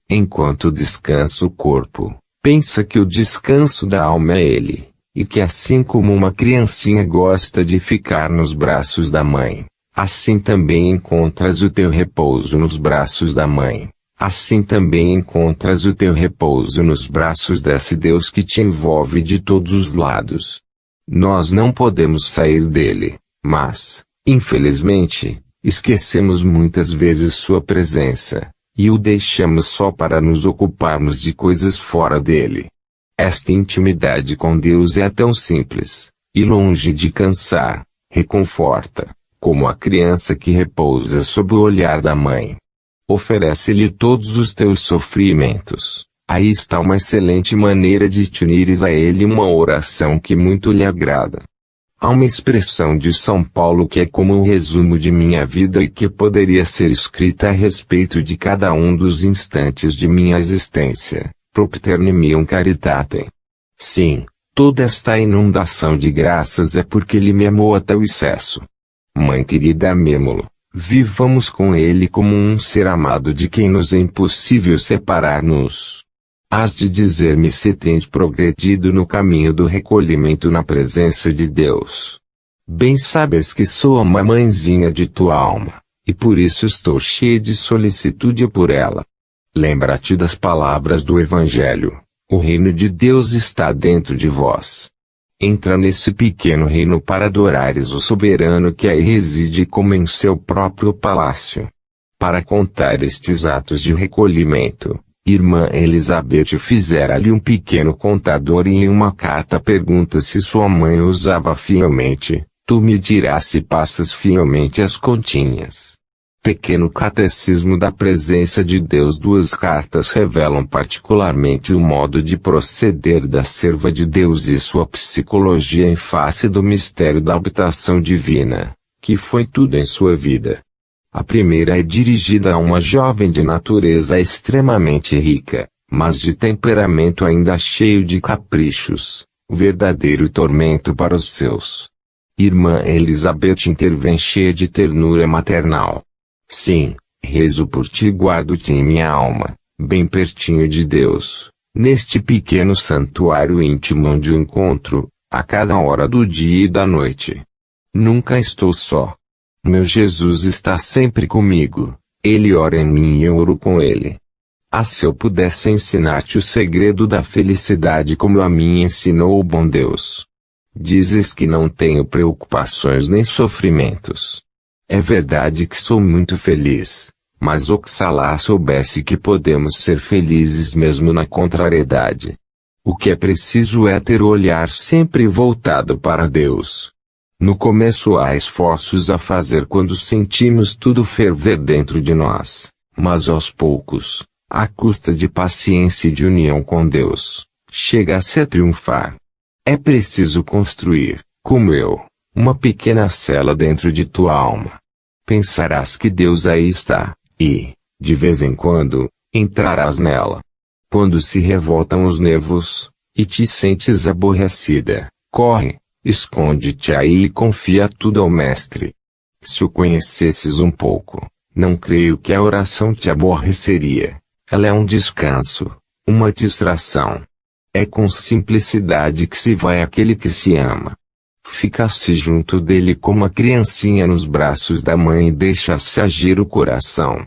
Enquanto descansa o corpo, pensa que o descanso da alma é Ele, e que assim como uma criancinha gosta de ficar nos braços da mãe, assim também encontras o teu repouso nos braços da mãe. Assim também encontras o teu repouso nos braços desse Deus que te envolve de todos os lados. Nós não podemos sair dele, mas, infelizmente, esquecemos muitas vezes sua presença, e o deixamos só para nos ocuparmos de coisas fora dele. Esta intimidade com Deus é tão simples, e longe de cansar, reconforta, como a criança que repousa sob o olhar da mãe. Oferece-lhe todos os teus sofrimentos. Aí está uma excelente maneira de te unires a ele, uma oração que muito lhe agrada. Há uma expressão de São Paulo que é como um resumo de minha vida e que poderia ser escrita a respeito de cada um dos instantes de minha existência: propter nimium caritatem. Sim, toda esta inundação de graças é porque ele me amou até o excesso. Mãe querida, amemo-lo. Vivamos com ele como um ser amado de quem nos é impossível separar-nos. Hás de dizer-me se tens progredido no caminho do recolhimento na presença de Deus. Bem sabes que sou a mamãezinha de tua alma, e por isso estou cheia de solicitude por ela. Lembra-te das palavras do Evangelho: o reino de Deus está dentro de vós. Entra nesse pequeno reino para adorares o soberano que aí reside como em seu próprio palácio. Para contar estes atos de recolhimento, irmã Elizabeth fizera-lhe um pequeno contador e em uma carta pergunta se sua mãe usava fielmente. Tu me dirás se passas fielmente as continhas. Pequeno Catecismo da Presença de Deus. Duas cartas revelam particularmente o modo de proceder da serva de Deus e sua psicologia em face do mistério da habitação divina, que foi tudo em sua vida. A primeira é dirigida a uma jovem de natureza extremamente rica, mas de temperamento ainda cheio de caprichos, verdadeiro tormento para os seus. Irmã Elizabeth intervém cheia de ternura maternal. Sim, rezo por ti e guardo-te em minha alma, bem pertinho de Deus, neste pequeno santuário íntimo onde o encontro, a cada hora do dia e da noite. Nunca estou só. Meu Jesus está sempre comigo, Ele ora em mim e eu oro com Ele. Ah, se eu pudesse ensinar-te o segredo da felicidade como a mim ensinou o bom Deus. Dizes que não tenho preocupações nem sofrimentos. É verdade que sou muito feliz, mas oxalá soubesse que podemos ser felizes mesmo na contrariedade. O que é preciso é ter o olhar sempre voltado para Deus. No começo há esforços a fazer quando sentimos tudo ferver dentro de nós, mas aos poucos, à custa de paciência e de união com Deus, chega-se a triunfar. É preciso construir, como eu, uma pequena cela dentro de tua alma. Pensarás que Deus aí está, e, de vez em quando, entrarás nela. Quando se revoltam os nervos, e te sentes aborrecida, corre, esconde-te aí e confia tudo ao Mestre. Se o conhecesses um pouco, não creio que a oração te aborreceria. Ela é um descanso, uma distração. É com simplicidade que se vai aquele que se ama. Fica-se junto dele como a criancinha nos braços da mãe e deixa-se agir o coração.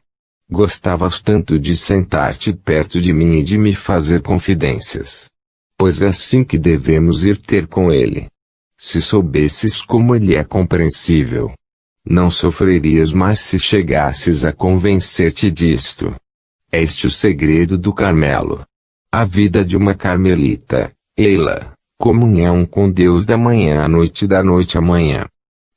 Gostas tanto de sentar-te perto de mim e de me fazer confidências. Pois é assim que devemos ir ter com ele. Se soubesses como ele é compreensível, não sofrerias mais se chegasses a convencer-te disto. É este o segredo do Carmelo. A vida de uma carmelita, Eila, comunhão com Deus da manhã à noite e da noite à manhã.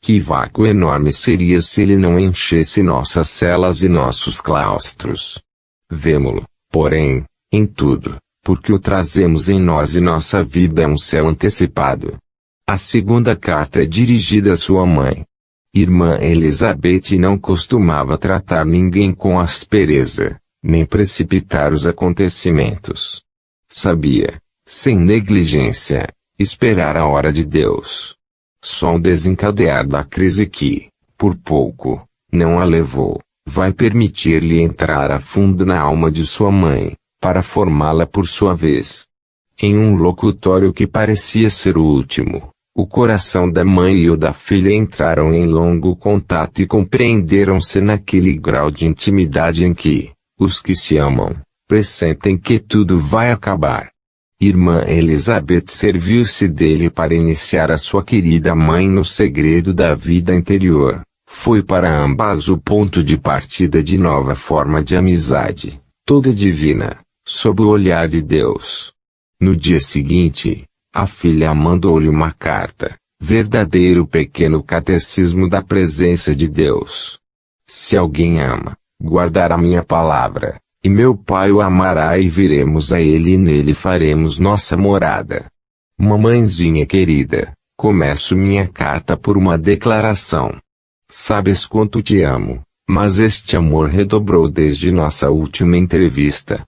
Que vácuo enorme seria se ele não enchesse nossas celas e nossos claustros. Vemo-lo, porém, em tudo, porque o trazemos em nós e nossa vida é um céu antecipado. A segunda carta é dirigida à sua mãe. Irmã Elizabeth não costumava tratar ninguém com aspereza, nem precipitar os acontecimentos. Sabia, sem negligência, esperar a hora de Deus. Só o desencadear da crise que, por pouco, não a levou, vai permitir-lhe entrar a fundo na alma de sua mãe, para formá-la por sua vez. Em um locutório que parecia ser o último, o coração da mãe e o da filha entraram em longo contato e compreenderam-se naquele grau de intimidade em que, os que se amam, pressentem que tudo vai acabar. Irmã Elizabeth serviu-se dele para iniciar a sua querida mãe no segredo da vida interior. Foi para ambas o ponto de partida de nova forma de amizade, toda divina, sob o olhar de Deus. No dia seguinte, a filha mandou-lhe uma carta, verdadeiro pequeno catecismo da presença de Deus. Se alguém ama, guardará minha palavra, e meu Pai o amará e viremos a ele e nele faremos nossa morada. Mamãezinha querida, começo minha carta por uma declaração. Sabes quanto te amo, mas este amor redobrou desde nossa última entrevista.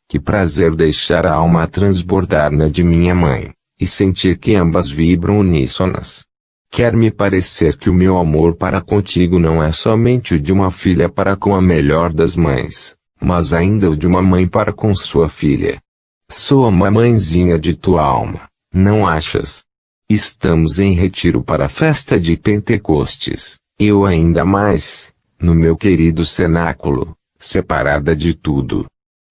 Que prazer deixar a alma transbordar na de minha mãe, e sentir que ambas vibram uníssonas. Quer-me parecer que o meu amor para contigo não é somente o de uma filha para com a melhor das mães, mas ainda o de uma mãe para com sua filha. Sou a mamãezinha de tua alma, não achas? Estamos em retiro para a festa de Pentecostes, eu ainda mais, no meu querido cenáculo, separada de tudo.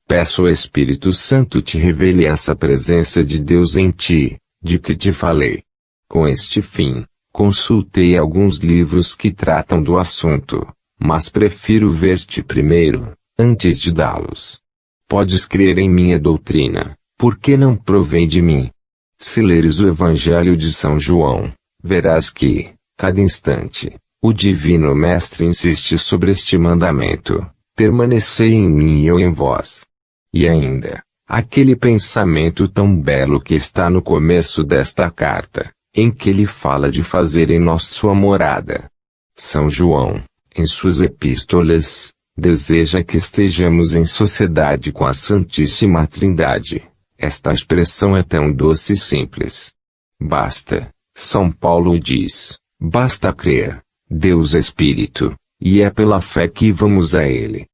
Peço ao Espírito Santo te revele essa presença de Deus em ti, de que te falei. Com este fim, consultei alguns livros que tratam do assunto, mas prefiro ver-te primeiro, antes de dá-los. Podes crer em minha doutrina, porque não provém de mim. Se leres o Evangelho de São João, verás que, cada instante, o Divino Mestre insiste sobre este mandamento: permanecei em mim e eu em vós. E ainda, aquele pensamento tão belo que está no começo desta carta, em que ele fala de fazer em nós sua morada. São João, em suas epístolas, deseja que estejamos em sociedade com a Santíssima Trindade. Esta expressão é tão doce e simples. Basta, São Paulo diz, Basta crer. Deus é Espírito, e é pela fé que vamos a Ele.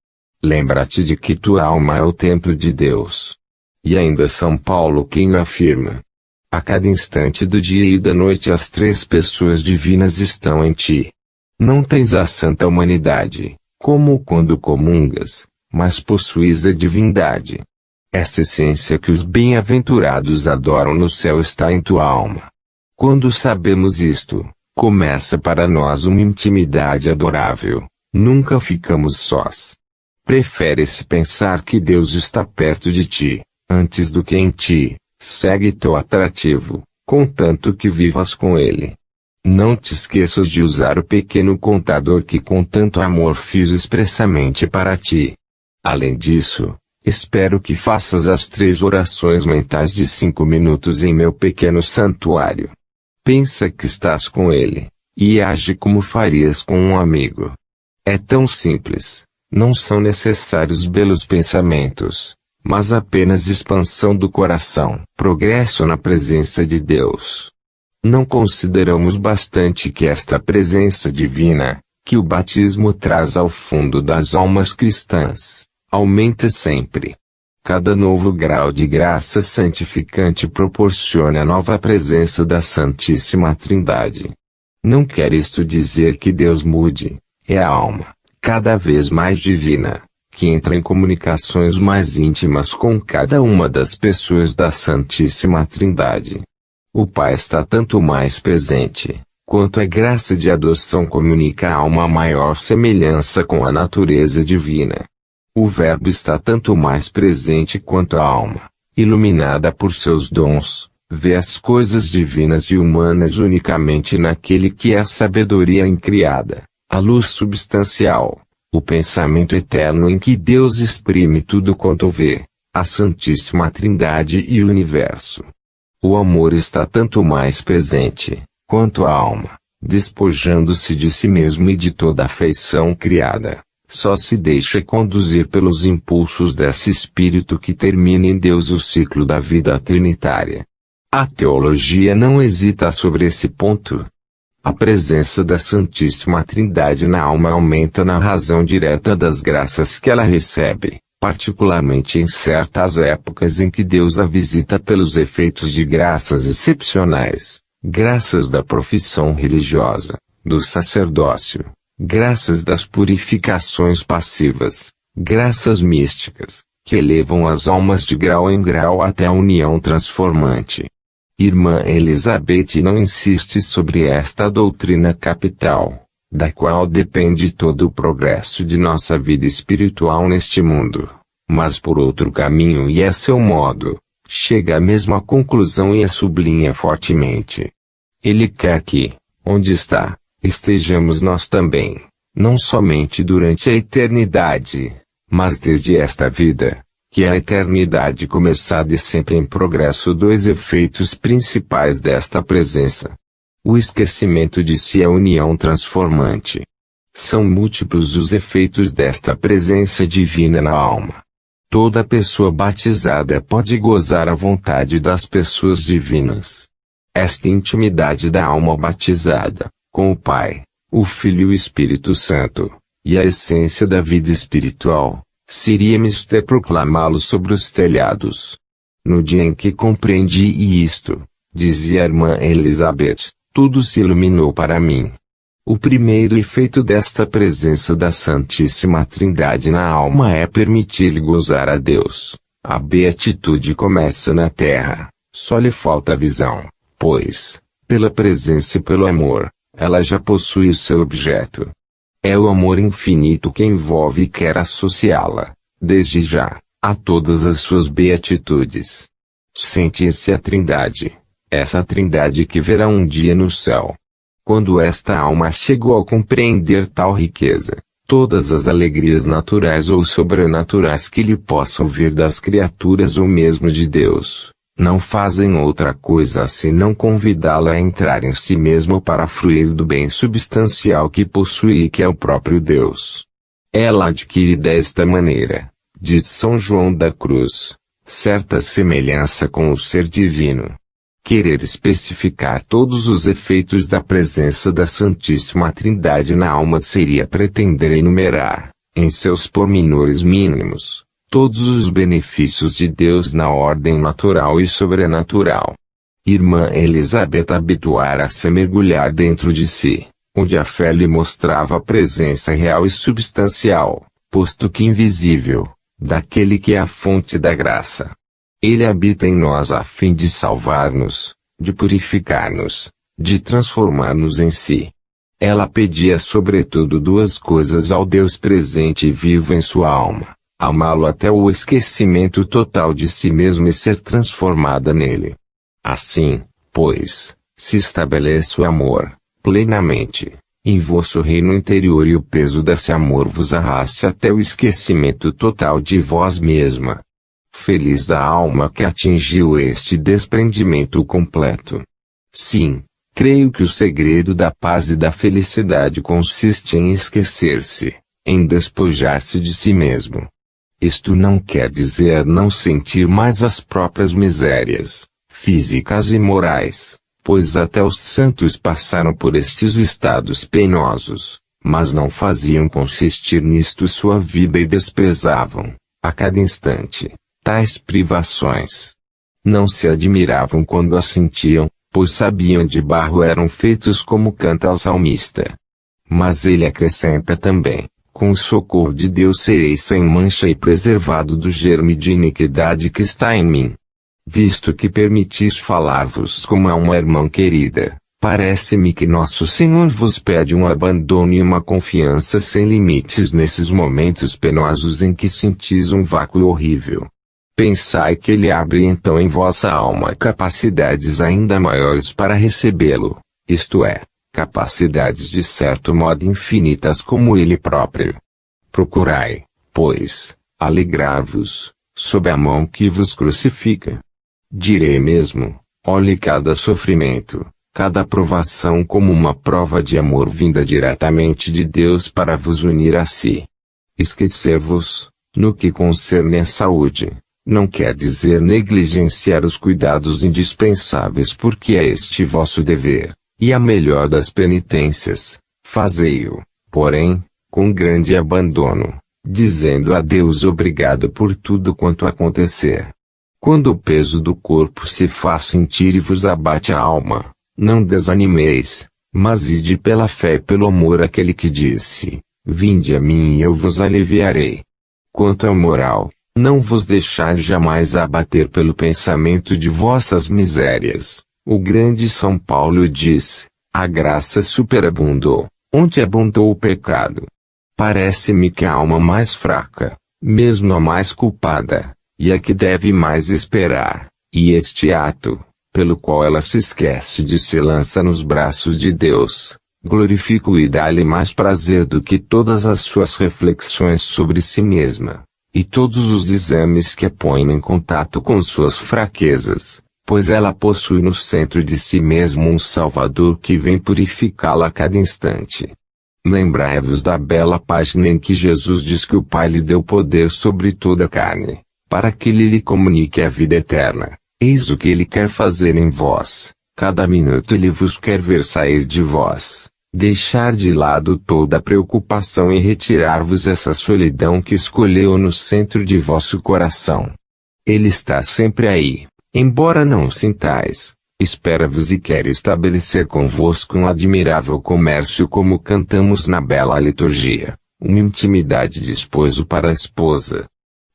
Lembra-te de que tua alma é o templo de Deus. E ainda São Paulo quem o afirma. A cada instante do dia e da noite as três pessoas divinas estão em ti. Não tens a santa humanidade, como quando comungas, mas possuis a divindade. Essa essência que os bem-aventurados adoram no céu está em tua alma. Quando sabemos isto, começa para nós uma intimidade adorável. Nunca ficamos sós. Prefere-se pensar que Deus está perto de ti, antes do que em ti. Segue teu atrativo, contanto que vivas com Ele. Não te esqueças de usar o pequeno contador que com tanto amor fiz expressamente para ti. Além disso, espero que faças as 3 orações mentais de 5 minutos em meu pequeno santuário. Pensa que estás com Ele, e age como farias com um amigo. É tão simples, não são necessários belos pensamentos, mas apenas expansão do coração. Progresso na presença de Deus. Não consideramos bastante que esta presença divina, que o batismo traz ao fundo das almas cristãs, aumenta sempre. Cada novo grau de graça santificante proporciona a nova presença da Santíssima Trindade. Não quer isto dizer que Deus mude, é a alma, cada vez mais divina, que entra em comunicações mais íntimas com cada uma das pessoas da Santíssima Trindade. O Pai está tanto mais presente, quanto a graça de adoção comunica a alma maior semelhança com a natureza divina. O Verbo está tanto mais presente quanto a alma, iluminada por seus dons, vê as coisas divinas e humanas unicamente naquele que é a sabedoria incriada, a luz substancial, o pensamento eterno em que Deus exprime tudo quanto vê, a Santíssima Trindade e o universo. O amor está tanto mais presente, quanto a alma, despojando-se de si mesmo e de toda a afeição criada, só se deixa conduzir pelos impulsos desse espírito que termina em Deus o ciclo da vida trinitária. A teologia não hesita sobre esse ponto. A presença da Santíssima Trindade na alma aumenta na razão direta das graças que ela recebe, particularmente em certas épocas em que Deus a visita pelos efeitos de graças excepcionais, graças da profissão religiosa, do sacerdócio, graças das purificações passivas, graças místicas, que elevam as almas de grau em grau até a união transformante. Irmã Elizabeth não insiste sobre esta doutrina capital, da qual depende todo o progresso de nossa vida espiritual neste mundo, mas por outro caminho e a seu modo, chega à mesma conclusão e a sublinha fortemente. Ele quer que, onde está, estejamos nós também, não somente durante a eternidade, mas desde esta vida, que é a eternidade começada e sempre em progresso. 2 efeitos principais desta presença. O esquecimento de si é a união transformante. São múltiplos os efeitos desta presença divina na alma. Toda pessoa batizada pode gozar a vontade das pessoas divinas. Esta intimidade da alma batizada, com o Pai, o Filho e o Espírito Santo, e a essência da vida espiritual, seria mister proclamá-lo sobre os telhados. No dia em que compreendi isto, dizia a irmã Elizabeth, tudo se iluminou para mim. O primeiro efeito desta presença da Santíssima Trindade na alma é permitir-lhe gozar a Deus. A beatitude começa na terra, só lhe falta a visão, pois, pela presença e pelo amor, ela já possui o seu objeto. É o amor infinito que envolve e quer associá-la, desde já, a todas as suas beatitudes. Sente-se a Trindade, essa Trindade que verá um dia no céu. Quando esta alma chegou a compreender tal riqueza, todas as alegrias naturais ou sobrenaturais que lhe possam vir das criaturas ou mesmo de Deus, não fazem outra coisa senão convidá-la a entrar em si mesmo para fruir do bem substancial que possui e que é o próprio Deus. Ela adquire desta maneira, diz São João da Cruz, certa semelhança com o ser divino. Querer especificar todos os efeitos da presença da Santíssima Trindade na alma seria pretender enumerar, em seus pormenores mínimos, todos os benefícios de Deus na ordem natural e sobrenatural. Irmã Elizabeth habituara-se a mergulhar dentro de si, onde a fé lhe mostrava a presença real e substancial, posto que invisível, daquele que é a fonte da graça. Ele habita em nós a fim de salvar-nos, de purificar-nos, de transformar-nos em si. Ela pedia sobretudo duas coisas ao Deus presente e vivo em sua alma: amá-lo até o esquecimento total de si mesmo e ser transformada nele. Assim, pois, se estabelece o amor, plenamente, em vosso reino interior e o peso desse amor vos arraste até o esquecimento total de vós mesma. Feliz da alma que atingiu este desprendimento completo. Sim, creio que o segredo da paz e da felicidade consiste em esquecer-se, em despojar-se de si mesmo. Isto não quer dizer não sentir mais as próprias misérias, físicas e morais, pois até os santos passaram por estes estados penosos, mas não faziam consistir nisto sua vida e desprezavam, a cada instante, tais privações. Não se admiravam quando as sentiam, pois sabiam de barro eram feitos, como canta o salmista. Mas ele acrescenta também: com o socorro de Deus serei sem mancha e preservado do germe de iniquidade que está em mim. Visto que permitis falar-vos como a uma irmã querida, parece-me que nosso Senhor vos pede um abandono e uma confiança sem limites nesses momentos penosos em que sentis um vácuo horrível. Pensai que Ele abre então em vossa alma capacidades ainda maiores para recebê-lo, isto é, capacidades de certo modo infinitas como Ele próprio. Procurai, pois, alegrar-vos, sob a mão que vos crucifica. Direi mesmo, olhe cada sofrimento, cada provação como uma prova de amor vinda diretamente de Deus para vos unir a si. Esquecer-vos, no que concerne à saúde, não quer dizer negligenciar os cuidados indispensáveis, porque é este vosso dever, e a melhor das penitências, fazei-o, porém, com grande abandono, dizendo a Deus obrigado por tudo quanto acontecer. Quando o peso do corpo se faz sentir e vos abate a alma, não desanimeis, mas ide pela fé e pelo amor àquele que disse: vinde a mim e eu vos aliviarei. Quanto ao moral, não vos deixais jamais abater pelo pensamento de vossas misérias. O grande São Paulo diz: a graça superabundou, onde abundou o pecado. Parece-me que a alma mais fraca, mesmo a mais culpada, e a que deve mais esperar, e este ato, pelo qual ela se esquece de se lança nos braços de Deus, glorifica-o e dá-lhe mais prazer do que todas as suas reflexões sobre si mesma, e todos os exames que a põem em contato com suas fraquezas, pois ela possui no centro de si mesmo um Salvador que vem purificá-la a cada instante. Lembrai-vos da bela página em que Jesus diz que o Pai lhe deu poder sobre toda a carne, para que ele lhe comunique a vida eterna. Eis o que ele quer fazer em vós. Cada minuto ele vos quer ver sair de vós, deixar de lado toda a preocupação e retirar-vos essa solidão que escolheu no centro de vosso coração. Ele está sempre aí, embora não o sintais. Espera-vos e quer estabelecer convosco um admirável comércio, como cantamos na bela liturgia, uma intimidade de esposo para a esposa.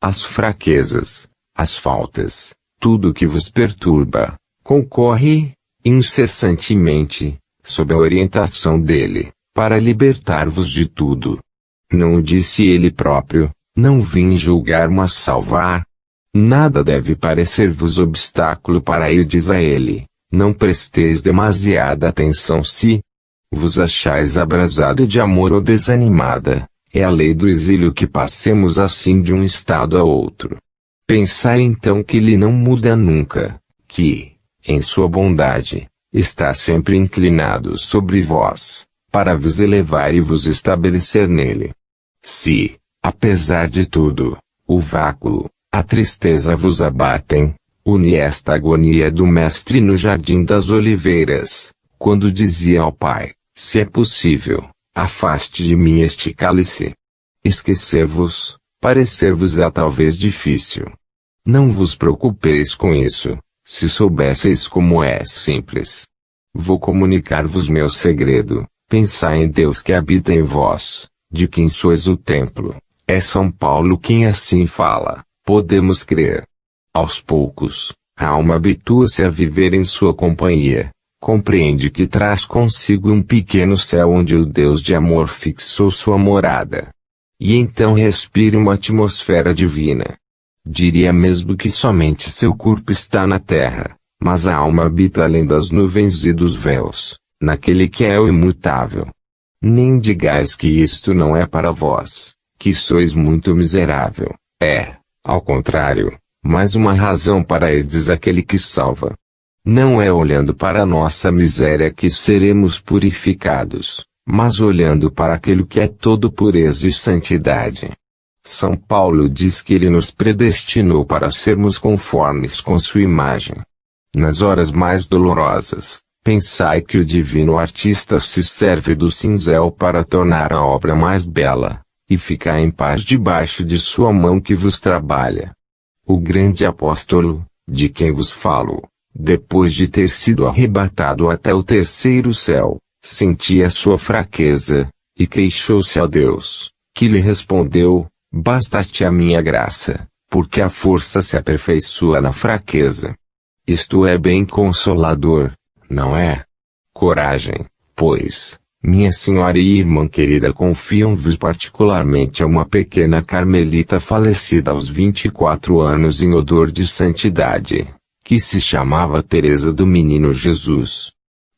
As fraquezas, as faltas, tudo o que vos perturba, concorre, incessantemente, sob a orientação dele, para libertar-vos de tudo. Não o disse ele próprio: não vim julgar mas salvar? Nada deve parecer-vos obstáculo para irdes a ele. Não presteis demasiada atenção se vos achais abrasada de amor ou desanimada. É a lei do exílio que passemos assim de um estado a outro. Pensai então que ele não muda nunca, que, em sua bondade, está sempre inclinado sobre vós, para vos elevar e vos estabelecer nele. Se, apesar de tudo, o vácuo, a tristeza vos abatem, Uni esta agonia do Mestre no Jardim das Oliveiras, quando dizia ao Pai, se é possível, afaste de mim este cálice. Esquecer-vos, parecer-vos-á talvez difícil. Não vos preocupeis com isso, se soubesseis como é simples. Vou comunicar-vos meu segredo, pensai em Deus que habita em vós, de quem sois o templo. É São Paulo quem assim fala, podemos crer. Aos poucos, a alma habitua-se a viver em sua companhia, compreende que traz consigo um pequeno céu onde o Deus de amor fixou sua morada. E então respira uma atmosfera divina. Diria mesmo que somente seu corpo está na terra, mas a alma habita além das nuvens e dos véus, naquele que é o imutável. Nem digais que isto não é para vós, que sois muito miserável. É, ao contrário, mais uma razão para irdes aquele que salva. Não é olhando para a nossa miséria que seremos purificados, mas olhando para aquele que é todo pureza e santidade. São Paulo diz que ele nos predestinou para sermos conformes com sua imagem. Nas horas mais dolorosas, pensai que o divino artista se serve do cinzel para tornar a obra mais bela, e ficai em paz debaixo de sua mão que vos trabalha. O grande apóstolo, de quem vos falo, depois de ter sido arrebatado até o terceiro céu, sentia sua fraqueza, e queixou-se a Deus, que lhe respondeu, basta-te a minha graça, porque a força se aperfeiçoa na fraqueza. Isto é bem consolador, não é? Coragem, pois, minha senhora e irmã querida, confiam-vos particularmente a uma pequena carmelita falecida aos 24 anos em odor de santidade, que se chamava Teresa do Menino Jesus.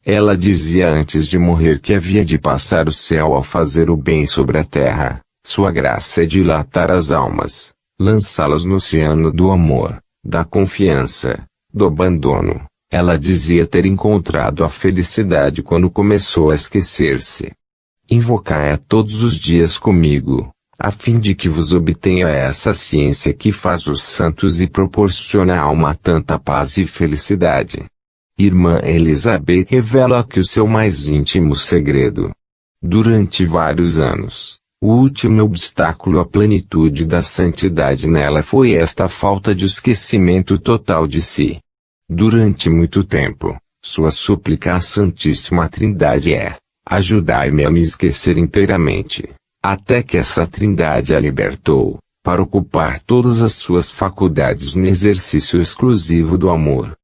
Ela dizia antes de morrer que havia de passar o céu ao fazer o bem sobre a terra. Sua graça é dilatar as almas, lançá-las no oceano do amor, da confiança, do abandono. Ela dizia ter encontrado a felicidade quando começou a esquecer-se. Invocai-a todos os dias comigo, a fim de que vos obtenha essa ciência que faz os santos e proporciona à alma tanta paz e felicidade. Irmã Elizabeth revela aqui o seu mais íntimo segredo. Durante vários anos, o último obstáculo à plenitude da santidade nela foi esta falta de esquecimento total de si. Durante muito tempo, sua súplica à Santíssima Trindade é: ajudai-me a me esquecer inteiramente, até que essa Trindade a libertou, para ocupar todas as suas faculdades no exercício exclusivo do amor.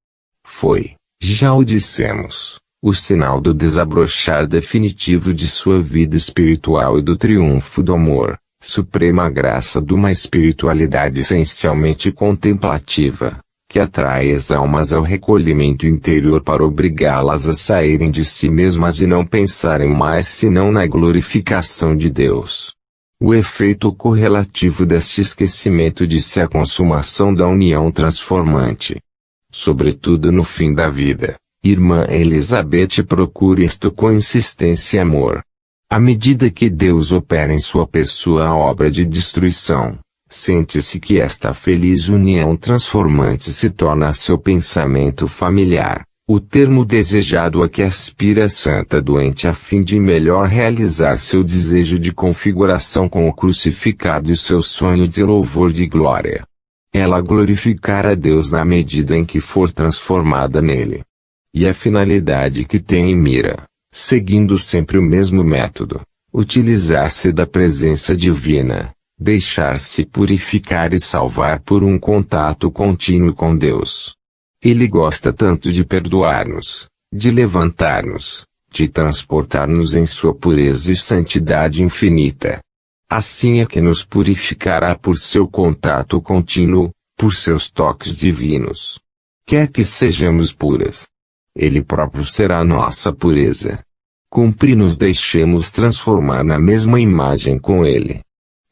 Foi, já o dissemos, o sinal do desabrochar definitivo de sua vida espiritual e do triunfo do amor, suprema graça de uma espiritualidade essencialmente contemplativa, que atrai as almas ao recolhimento interior para obrigá-las a saírem de si mesmas e não pensarem mais senão na glorificação de Deus. O efeito correlativo deste esquecimento de si é a consumação da união transformante. Sobretudo no fim da vida, irmã Elizabeth, procure isto com insistência e amor. À medida que Deus opera em sua pessoa a obra de destruição, sente-se que esta feliz união transformante se torna seu pensamento familiar, o termo desejado a que aspira a santa doente a fim de melhor realizar seu desejo de configuração com o crucificado e seu sonho de louvor de glória. Ela glorificará a Deus na medida em que for transformada nele. E a finalidade que tem em mira, seguindo sempre o mesmo método, utilizar-se da presença divina, deixar-se purificar e salvar por um contato contínuo com Deus. Ele gosta tanto de perdoar-nos, de levantar-nos, de transportar-nos em sua pureza e santidade infinita. Assim é que nos purificará por seu contato contínuo, por seus toques divinos. Quer que sejamos puras, Ele próprio será nossa pureza. Cumpre nos deixemos transformar na mesma imagem com Ele.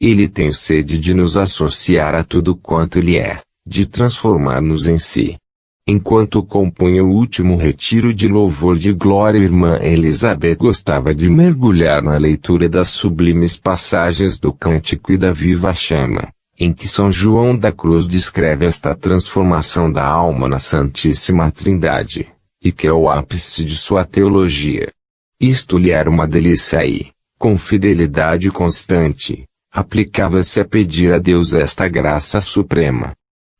Ele tem sede de nos associar a tudo quanto Ele é, de transformar-nos em si. Enquanto compunha o último retiro de louvor de glória, irmã Elizabeth gostava de mergulhar na leitura das sublimes passagens do Cântico e da Viva Chama, em que São João da Cruz descreve esta transformação da alma na Santíssima Trindade, e que é o ápice de sua teologia. Isto lhe era uma delícia e, com fidelidade constante, aplicava-se a pedir a Deus esta graça suprema.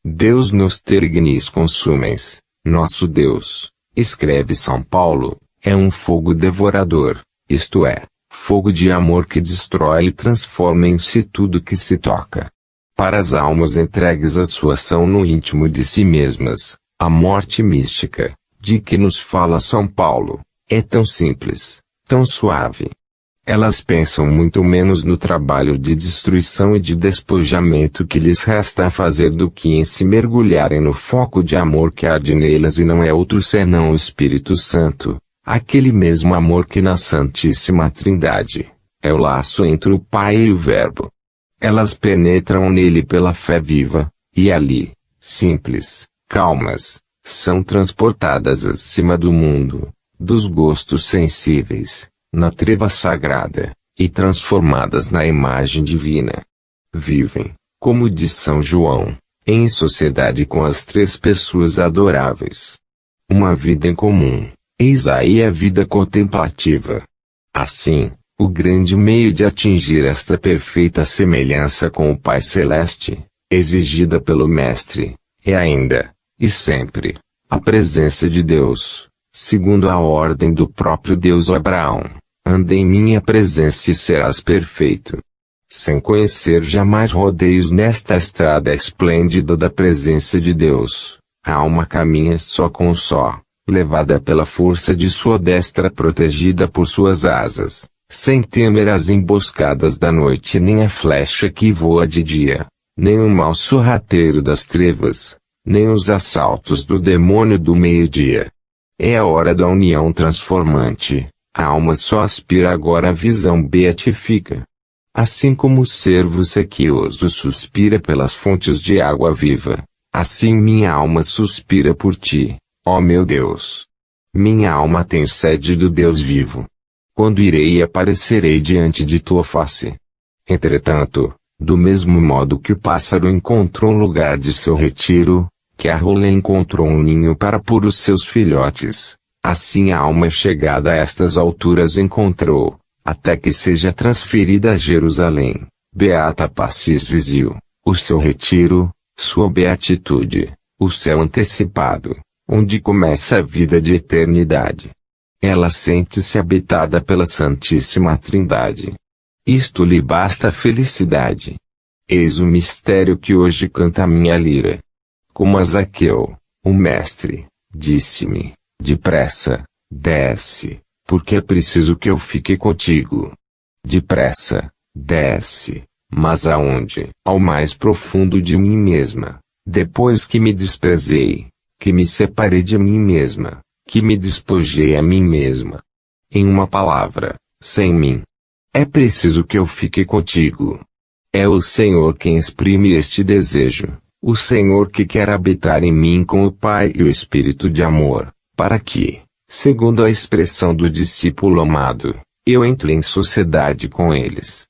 Deus nos terignis consumens, nosso Deus, escreve São Paulo, é um fogo devorador, isto é, fogo de amor que destrói e transforma em si tudo que se toca. Para as almas entregues à sua ação no íntimo de si mesmas, a morte mística, de que nos fala São Paulo, é tão simples, tão suave. Elas pensam muito menos no trabalho de destruição e de despojamento que lhes resta a fazer do que em se mergulharem no foco de amor que arde nelas e não é outro senão o Espírito Santo, aquele mesmo amor que na Santíssima Trindade é o laço entre o Pai e o Verbo. Elas penetram nele pela fé viva, e ali, simples, calmas, são transportadas acima do mundo, dos gostos sensíveis, na treva sagrada, e transformadas na imagem divina. Vivem, como diz São João, em sociedade com as três pessoas adoráveis. Uma vida em comum, eis aí a vida contemplativa. Assim, o grande meio de atingir esta perfeita semelhança com o Pai Celeste, exigida pelo Mestre, é ainda, e sempre, a presença de Deus, segundo a ordem do próprio Deus a Abraão: anda em minha presença e serás perfeito. Sem conhecer jamais rodeios nesta estrada esplêndida da presença de Deus, a alma caminha só com o só, levada pela força de sua destra protegida por suas asas, sem temer as emboscadas da noite nem a flecha que voa de dia, nem o mal sorrateiro das trevas, nem os assaltos do demônio do meio-dia. É a hora da união transformante, a alma só aspira agora a visão beatifica. Assim como o cervo sequioso suspira pelas fontes de água viva, assim minha alma suspira por ti, ó meu Deus. Minha alma tem sede do Deus vivo. Quando irei e aparecerei diante de tua face? Entretanto, do mesmo modo que o pássaro encontrou um lugar de seu retiro, que a rola encontrou um ninho para pôr os seus filhotes, assim a alma chegada a estas alturas encontrou, até que seja transferida a Jerusalém, beata Passis Visio, o seu retiro, sua beatitude, o céu antecipado, onde começa a vida de eternidade. Ela sente-se habitada pela Santíssima Trindade. Isto lhe basta a felicidade. Eis o mistério que hoje canta a minha lira. Como a Zaqueu, o mestre, disse-me: depressa, desce, porque é preciso que eu fique contigo. Depressa, desce, mas aonde? Ao mais profundo de mim mesma, depois que me desprezei, que me separei de mim mesma, que me despojei a mim mesma. Em uma palavra, sem mim. É preciso que eu fique contigo. É o Senhor quem exprime este desejo, o Senhor que quer habitar em mim com o Pai e o Espírito de amor, para que, segundo a expressão do discípulo amado, eu entre em sociedade com eles.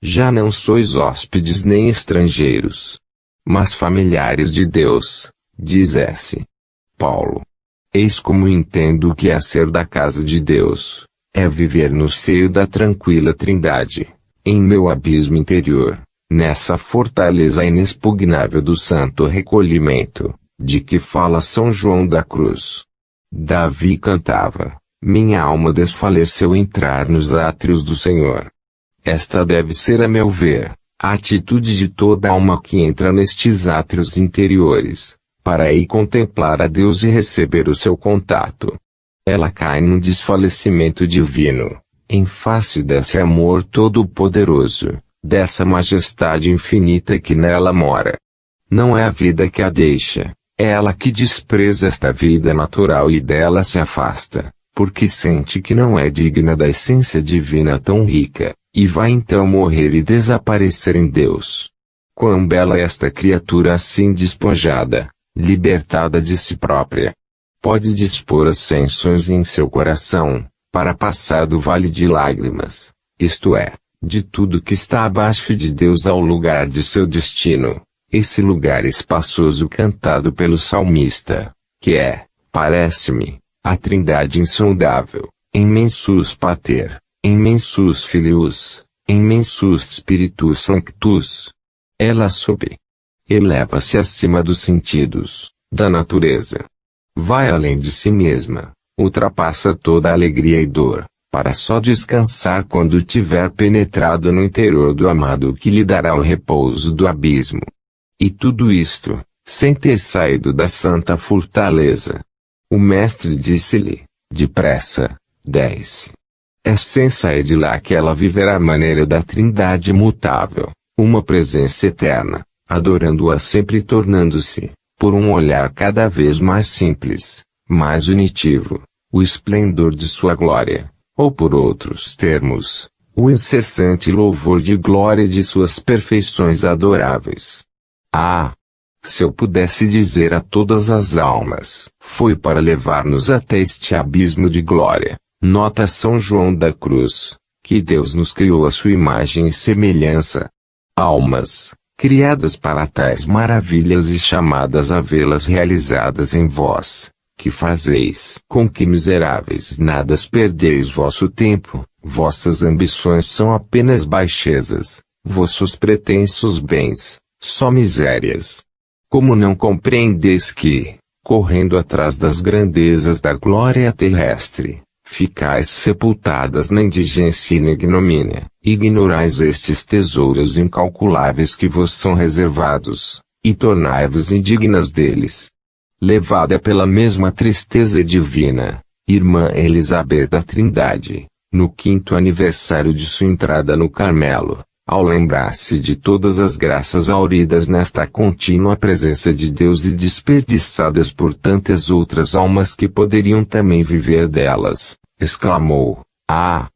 Já não sois hóspedes nem estrangeiros, mas familiares de Deus, diz S. Paulo. Eis como entendo o que é ser da casa de Deus, é viver no seio da tranquila Trindade, em meu abismo interior, nessa fortaleza inexpugnável do santo recolhimento, de que fala São João da Cruz. Davi cantava: minha alma desfaleceu entrar nos átrios do Senhor. Esta deve ser, a meu ver, a atitude de toda alma que entra nestes átrios interiores, para aí contemplar a Deus e receber o seu contato. Ela cai num desfalecimento divino, em face desse amor todo-poderoso, dessa majestade infinita que nela mora. Não é a vida que a deixa, é ela que despreza esta vida natural e dela se afasta, porque sente que não é digna da essência divina tão rica, e vai então morrer e desaparecer em Deus. Quão bela é esta criatura assim despojada, libertada de si própria. Pode dispor ascensões em seu coração, para passar do vale de lágrimas, isto é, de tudo que está abaixo de Deus ao lugar de seu destino, esse lugar espaçoso cantado pelo salmista, que é, parece-me, a Trindade insondável, immensus pater, immensus filius, immensus spiritus sanctus. Ela sobe. Eleva-se acima dos sentidos, da natureza. Vai além de si mesma, ultrapassa toda alegria e dor, para só descansar quando tiver penetrado no interior do amado que lhe dará o repouso do abismo. E tudo isto, sem ter saído da santa fortaleza. O mestre disse-lhe, depressa, 10. É sem sair de lá que ela viverá a maneira da Trindade imutável, uma presença eterna, adorando-a sempre e tornando-se, por um olhar cada vez mais simples, mais unitivo, o esplendor de sua glória, ou por outros termos, o incessante louvor de glória de suas perfeições adoráveis. Ah! Se eu pudesse dizer a todas as almas, foi para levar-nos até este abismo de glória, nota São João da Cruz, que Deus nos criou à sua imagem e semelhança. Almas, criadas para tais maravilhas e chamadas a vê-las realizadas em vós, que fazeis com que miseráveis nadas perdeis vosso tempo, vossas ambições são apenas baixezas, vossos pretensos bens, só misérias. Como não compreendeis que, correndo atrás das grandezas da glória terrestre, ficais sepultadas na indigência e na ignomínia, ignorais estes tesouros incalculáveis que vos são reservados, e tornai-vos indignas deles. Levada pela mesma tristeza divina, irmã Elizabeth da Trindade, no 5º aniversário de sua entrada no Carmelo, ao lembrar-se de todas as graças auridas nesta contínua presença de Deus e desperdiçadas por tantas outras almas que poderiam também viver delas, exclamou, ah!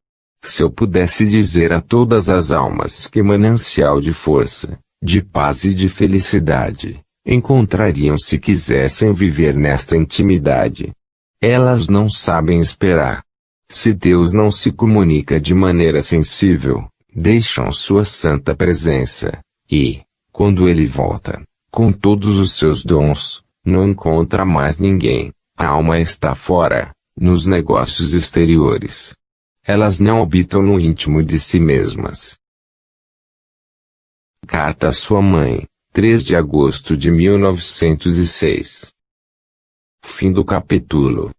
Se eu pudesse dizer a todas as almas que manancial de força, de paz e de felicidade, encontrariam se quisessem viver nesta intimidade. Elas não sabem esperar. Se Deus não se comunica de maneira sensível, deixam sua santa presença, e, quando ele volta, com todos os seus dons, não encontra mais ninguém, a alma está fora, nos negócios exteriores. Elas não habitam no íntimo de si mesmas. Carta à sua mãe, 3 de agosto de 1906. Fim do capítulo.